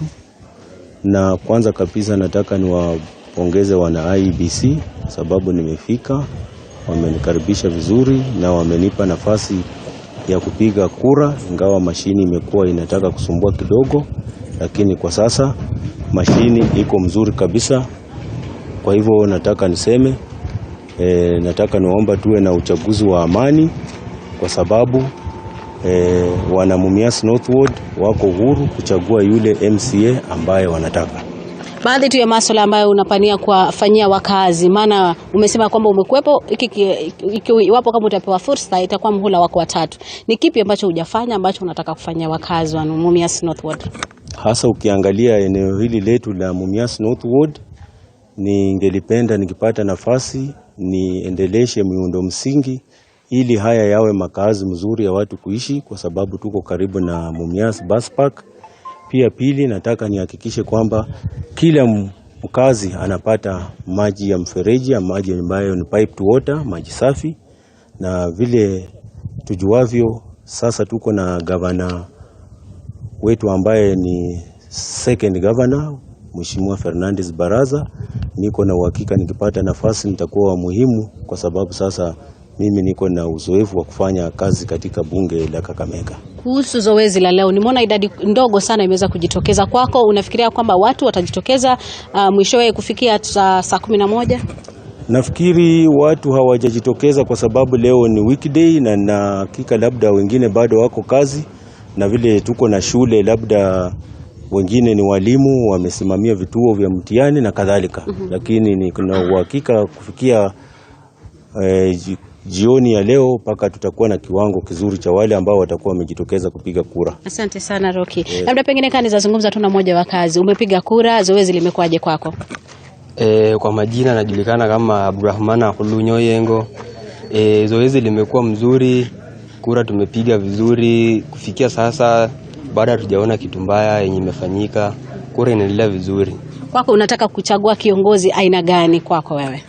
Na kwanza kabisa nataka niwapongeze wana IEBC sababu nimefika, wamenikaribisha vizuri na wamenipa nafasi ya kupiga kura, ingawa mashini imekuwa inataka kusumbua kidogo, lakini kwa sasa mashini iko mzuri kabisa. Kwa hivyo nataka niseme nataka niomba tuwe na uchaguzi wa amani, kwa sababu wana Mumias Northward wako huru kuchagua yule MCA ambaye wanataka. Baadhi tu ya masuala ambayo unapania kuwafanyia wakazi, maana umesema kwamba umekuepo, iwapo kama utapewa fursa itakuwa mhula wako wa 3. Ni kipi ambacho hujafanya ambacho unataka kufanyia wakazi wa Mumias Northward? Hasa ukiangalia eneo hili letu la Mumias Northward, ningelipenda nikipata nafasi niendeleshe miundo msingi ili haya yawe makazi mzuri ya watu kuishi, kwa sababu tuko karibu na Mumias Bus Park. Pia pili, nataka nihakikishe kwamba kila mkazi anapata maji ya mfereji, maji ambayo ni piped water, maji safi. Na vile tujuavyo, sasa tuko na gavana wetu ambaye ni second governor, Mheshimiwa Fernandez Baraza. Niko na uhakika nikipata nafasi nitakuwa muhimu, kwa sababu sasa mimi niko na uzoefu wa kufanya kazi katika bunge la Kakamega. Kuhusu zoezi la leo, nimeona idadi ndogo sana imeweza kujitokeza kwako. Unafikiria kwamba watu watajitokeza mwishowe kufikia saa 11? Nafikiri watu hawajajitokeza kwa sababu leo ni weekday, na hakika labda wengine bado wako kazi, na vile tuko na shule labda wengine ni walimu wamesimamia vituo vya mtihani na kadhalika. Lakini nina uhakika kufikia jioni ya leo mpaka tutakuwa na kiwango kizuri cha wale ambao watakuwa wamejitokeza kupiga kura. Asante sana Rocky. Labda pengine kani zazungumza tu na mmoja wa kazi. Umepiga kura, zoezi limekuaje kwako? Kwa majina najulikana kama Abdurrahman Khulunyo Yengo. Zoezi limekuwa mzuri, kura tumepiga vizuri. Kufikia sasa baada tujaona kitu mbaya yenye imefanyika, kura inaendelea vizuri. Kwako unataka kuchagua kiongozi aina gani kwako wewe?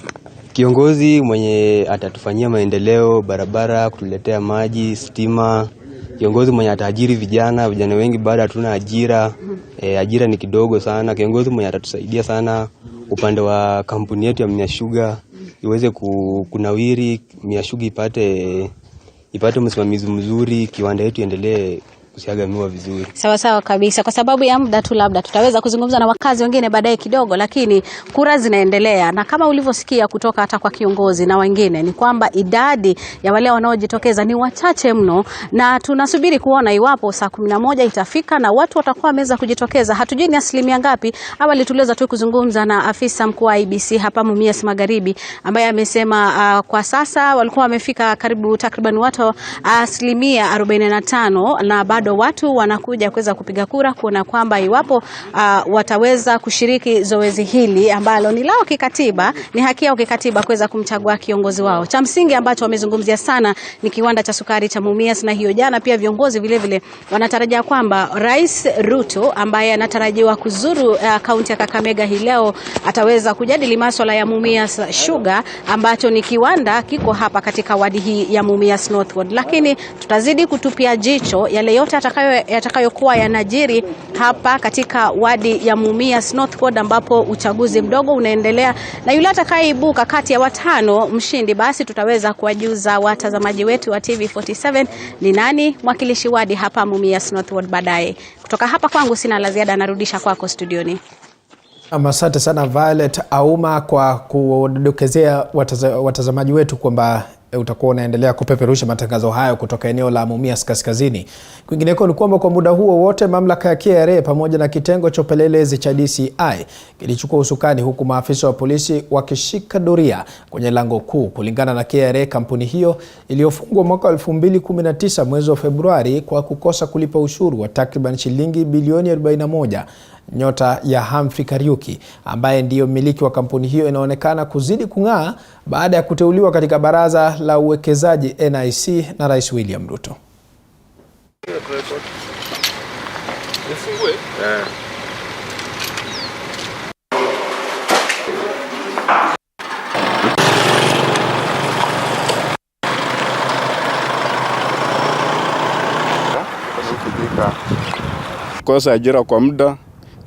Kiongozi mwenye atatufanyia maendeleo, barabara, kutuletea maji, stima. Kiongozi mwenye ataajiri vijana wengi baada hatuna ajira. Ajira ni kidogo sana. Kiongozi mwenye atatusaidia sana upande wa kampuni yetu ya Miashuga iweze kunawiri, Miashuga ipate msimamizi mzuri, kiwanda yetu endelee kusiagamiwa vizuri. Sawa sawa kabisa. Kwa sababu ya muda tu labda tutaweza kuzungumza na wakazi wengine baadaye kidogo, lakini kura zinaendelea, na kama ulivyosikia kutoka hata kwa kiongozi na wengine ni kwamba idadi ya wale wanaojitokeza ni wachache mno, na tunasubiri kuona iwapo saa 11 itafika na watu watakuwa wameweza kujitokeza. Hatujui ni asilimia ngapi. Awali tuliweza tu kuzungumza na afisa mkuu wa IBC hapa Mumias Magharibi, ambaye amesema kwa sasa walikuwa wamefika takriban watu asilimia 45, na bado watu wanakuja kuweza kupiga kura kuona kwamba iwapo wataweza kushiriki zoezi hili ambalo ni lao kikatiba, ni haki yao kikatiba kuweza kumchagua kiongozi wao. Cha msingi ambacho wamezungumzia sana ni kiwanda cha sukari cha Mumias, na hiyo jana pia viongozi vile vile wanatarajia kwamba Rais Ruto ambaye anatarajiwa kuzuru kaunti ya Kakamega hii leo ataweza kujadili masuala ya Mumias Sugar, ambacho ni kiwanda kiko hapa katika wadi hii ya Mumias Northward. Lakini tutazidi kutupia jicho yale yote yatakayokuwa yanajiri hapa katika wadi ya Mumias Northward, ambapo uchaguzi mdogo unaendelea, na yule atakayeibuka kati ya watano mshindi, basi tutaweza kuwajuza watazamaji wetu wa TV47 ni nani mwakilishi wadi hapa Mumias Northward baadaye. Kutoka hapa kwangu sina la ziada, narudisha kwako studioni. Asante sana Violet Auma kwa kudokezea watazamaji wetu kwamba utakuwa unaendelea kupeperusha matangazo hayo kutoka eneo la Mumias Kaskazini. Kwingineko ni kwamba kwa muda huo wote mamlaka ya KRA pamoja na kitengo cha upelelezi cha DCI kilichukua usukani, huku maafisa wa polisi wakishika doria kwenye lango kuu. Kulingana na KRA, kampuni hiyo iliyofungwa mwaka 2019 mwezi wa Februari kwa kukosa kulipa ushuru wa takriban shilingi bilioni 41. Nyota ya Humphrey Kariuki ambaye ndiyo mmiliki wa kampuni hiyo inaonekana kuzidi kung'aa baada ya kuteuliwa katika baraza la uwekezaji NIC na Rais William Ruto. Kosa ajira kwa muda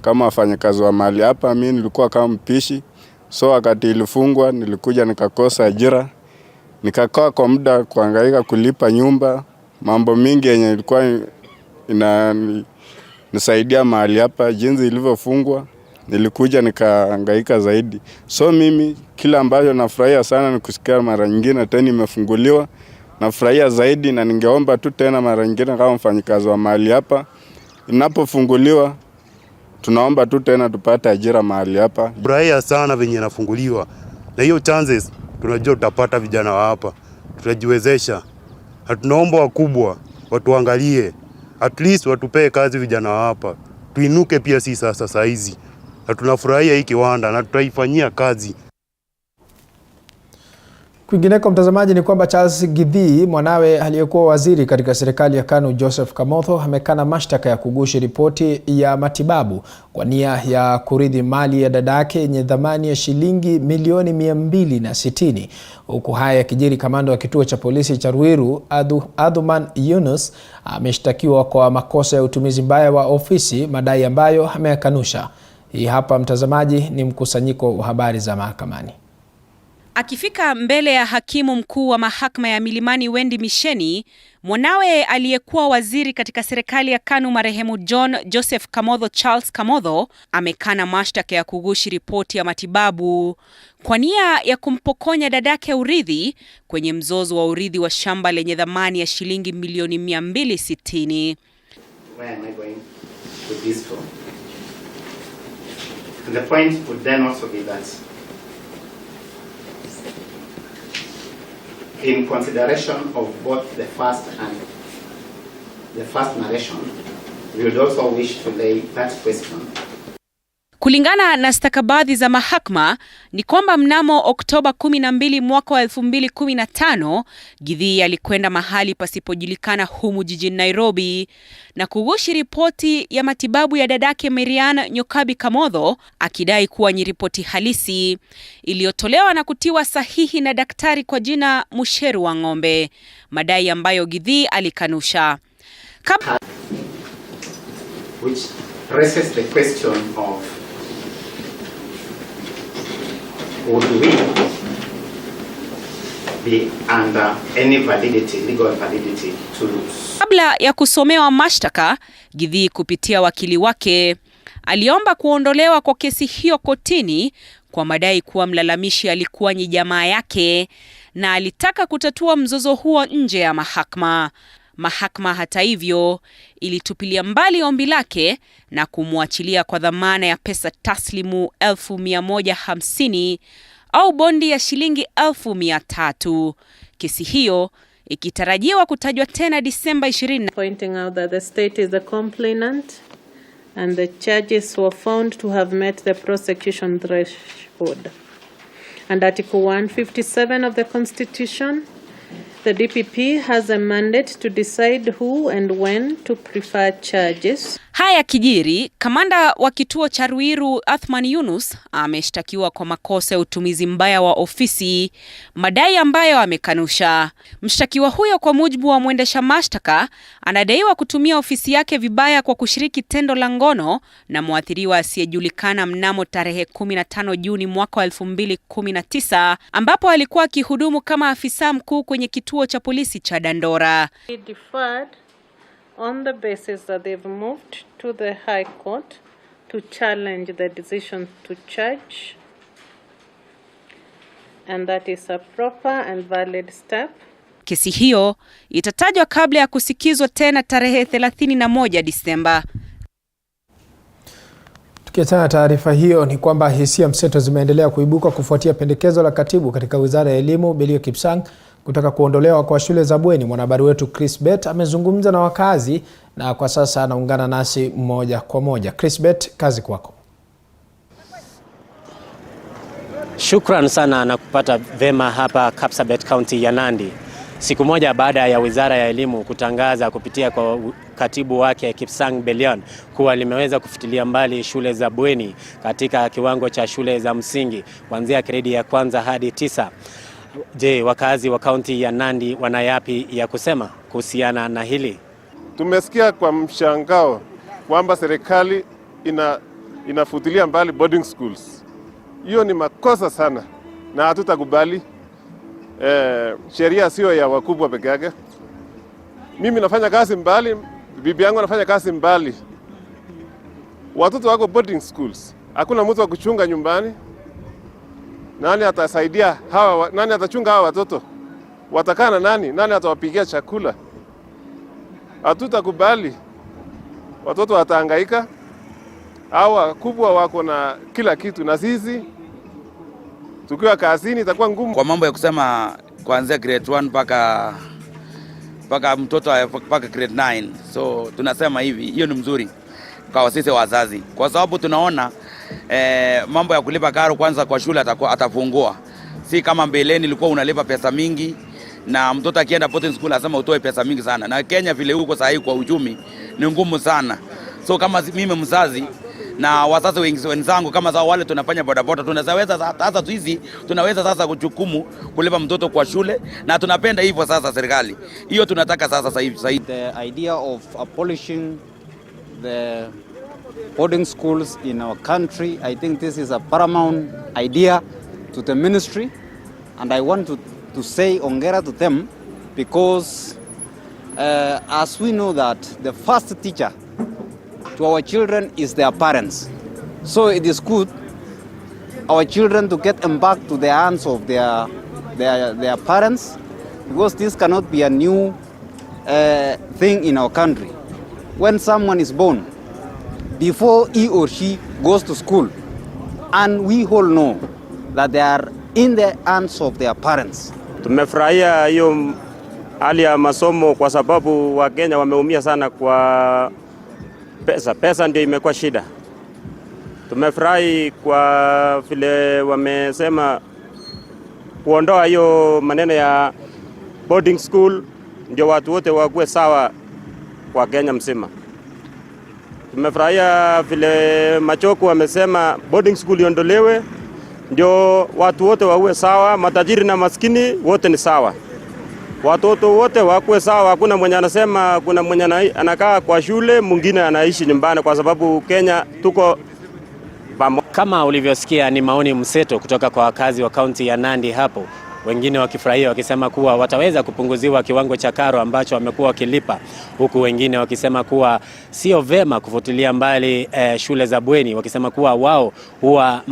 kama wafanyakazi wa mahali hapa. Mimi nilikuwa kama mpishi, so wakati ilifungwa nilikuja nikakosa ajira, nikakaa kwa muda kuhangaika kulipa nyumba, mambo mingi yenye ilikuwa nisaidia mahali hapa. Jinsi ilivyofungwa nilikuja nikahangaika zaidi. So mimi kila ambacho nafurahia sana ni kusikia mara nyingine tena imefunguliwa. Nafurahia zaidi, na ningeomba tu tena mara nyingine kama mfanyikazi wa mahali hapa inapofunguliwa, tunaomba tu tena tupate ajira mahali hapa. Furahia sana venye nafunguliwa, na hiyo chances tunajua tutapata vijana wa hapa, tutajiwezesha. Hatunaomba wakubwa watuangalie, at least watupee kazi vijana wa hapa, tuinuke pia si sasa hizi. Tunafurahia hii kiwanda na tutaifanyia kazi. Kwingineko mtazamaji, ni kwamba Charles Githii, mwanawe aliyekuwa waziri katika serikali ya KANU Joseph Kamotho, amekana mashtaka ya kugushi ripoti ya matibabu kwa nia ya kurithi mali ya dadake yenye thamani ya shilingi milioni 260. Huku haya yakijiri, kamanda wa kituo cha polisi cha Ruiru Adhuman Yunus ameshtakiwa kwa makosa ya utumizi mbaya wa ofisi, madai ambayo ameyakanusha. Hii hapa mtazamaji ni mkusanyiko wa habari za mahakamani. Akifika mbele ya hakimu mkuu wa mahakama ya Milimani Wendy Misheni, mwanawe aliyekuwa waziri katika serikali ya KANU marehemu John Joseph Kamotho Charles Kamotho amekana mashtaka ya kugushi ripoti ya matibabu kwa nia ya kumpokonya dadake urithi kwenye mzozo wa urithi wa shamba lenye thamani ya shilingi milioni 260. Where am I going with this from? And the point would then also be that in consideration of both the first narration, we would also wish to lay that question. Kulingana na stakabadhi za mahakama ni kwamba mnamo Oktoba 12 mwaka wa 2015, Githii alikwenda mahali pasipojulikana humu jijini Nairobi na kugushi ripoti ya matibabu ya dadake Marian Nyokabi Kamotho, akidai kuwa ni ripoti halisi iliyotolewa na kutiwa sahihi na daktari kwa jina Musheru wa Ng'ombe, madai ambayo Githii alikanusha. Which raises the question of would we be under any validity, legal validity to lose. Kabla ya kusomewa mashtaka, Githii kupitia wakili wake aliomba kuondolewa kwa kesi hiyo kotini kwa madai kuwa mlalamishi alikuwa ni jamaa yake na alitaka kutatua mzozo huo nje ya mahakama. Mahakama hata hivyo ilitupilia mbali ombi lake na kumwachilia kwa dhamana ya pesa taslimu 150,000 au bondi ya shilingi 300,000. Kesi hiyo ikitarajiwa kutajwa tena Disemba 20. Pointing out that the state is the complainant and the charges were found to have met the prosecution threshold. And Article 157 of the Constitution, the DPP has a mandate to decide who and when to prefer charges. Haya kijiri, kamanda wa kituo cha Ruiru Adhuman Yunus ameshtakiwa kwa makosa ya utumizi mbaya wa ofisi, madai ambayo amekanusha. Mshtakiwa huyo kwa mujibu wa mwendesha mashtaka anadaiwa kutumia ofisi yake vibaya kwa kushiriki tendo la ngono na muathiriwa asiyejulikana mnamo tarehe 15 Juni mwaka wa 2019, ambapo alikuwa akihudumu kama afisa mkuu kwenye kituo cha polisi cha Dandora. He deferred on the basis that they've moved to the High Court to challenge the decision to charge, and that is a proper and valid step. Kesi hiyo itatajwa kabla ya kusikizwa tena tarehe 31 Disemba. Tukiachana taarifa hiyo, ni kwamba hisia mseto zimeendelea kuibuka kufuatia pendekezo la katibu katika Wizara ya Elimu Belio Kipsang kutaka kuondolewa kwa shule za bweni. Mwanahabari wetu Chris Bet amezungumza na wakazi na kwa sasa anaungana nasi moja kwa moja. Chris Bet, kazi kwako. Shukran sana na kupata vema hapa Kapsabet County ya Nandi. Siku moja baada ya Wizara ya Elimu kutangaza kupitia kwa katibu wake Kipsang Belion kuwa limeweza kufutilia mbali shule za bweni katika kiwango cha shule za msingi kuanzia gredi ya kwanza hadi 9. Je, wakazi wa kaunti ya Nandi wana yapi ya kusema kuhusiana na hili? Tumesikia kwa mshangao kwamba serikali inafutilia mbali boarding schools. Hiyo ni makosa sana na hatutakubali. Sheria sio ya wakubwa peke yake. Mimi nafanya kazi mbali, bibi yangu anafanya kazi mbali. Watoto wako boarding schools. Hakuna mtu wa kuchunga nyumbani. Nani atasaidia hawa? Nani atachunga hawa watoto? Watakaa na nani? Nani atawapikia chakula? Hatutakubali. Watoto watahangaika. Hawa wakubwa wako na kila kitu, na sisi tukiwa kazini itakuwa ngumu. Kwa mambo ya kusema kuanzia grade 1 mpaka mtoto mpaka grade 9. So tunasema hivi, hiyo ni mzuri kwa sisi wazazi, kwa sababu tunaona mambo ya kulipa karo kwanza kwa shule atafungua. Si kama mbeleni ilikuwa unalipa pesa mingi na mtoto akienda boarding school lazima utoe pesa mingi sana. Na Kenya vile huko sasa kwa uchumi ni ngumu sana. So kama mimi mzazi na wazazi wenzangu kama za wale tunafanya bodaboda, tunaweza sasa hizi tunaweza sasa kuchukumu kulipa mtoto kwa shule, na tunapenda hivyo sasa serikali. Hiyo tunataka sasa hivi. The idea of abolishing the boarding schools in our country, I think this is a paramount idea to the ministry, and I want to say ongera to them, because as we know that the first teacher to our children is their parents. So it is good our children to get them back to the hands of their parents, because this cannot be a new thing in our country. When someone is born, before he or she goes to school, and we all know that they are in the hands of their parents. Tumefurahia hiyo hali ya masomo kwa sababu Wakenya wameumia sana kwa pesa ndio imekuwa shida. Tumefurahi kwa vile wamesema kuondoa hiyo maneno ya boarding school ndio watu wote wakuwe sawa kwa Kenya mzima. Tumefurahia vile Machoku wamesema boarding school iondolewe ndio watu wote wawe sawa, matajiri na maskini wote ni sawa. Watoto wote wakuwe sawa, hakuna mwenye anasema kuna mwenye anakaa kwa shule mwingine anaishi nyumbani, kwa sababu Kenya tuko kama ulivyosikia. Ni maoni mseto kutoka kwa wakazi wa kaunti ya Nandi hapo, wengine wakifurahia wakisema kuwa wataweza kupunguziwa kiwango cha karo ambacho wamekuwa wakilipa, huku wengine wakisema kuwa sio vema kufutilia mbali shule za bweni, wakisema kuwa wao huwa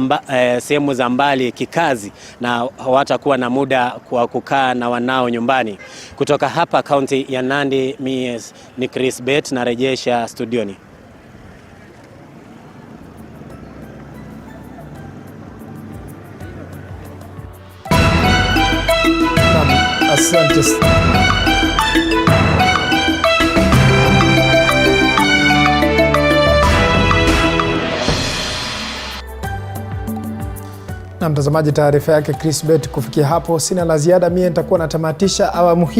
sehemu za mbali kikazi na hawatakuwa na muda kwa kukaa na wanao nyumbani. Kutoka hapa kaunti ya Nandi, mimi ni Chris Bet, na rejesha studioni. Asante. Na mtazamaji, taarifa yake Chris Bet. Kufikia hapo sina la ziada, mimi nitakuwa natamatisha awamu hii.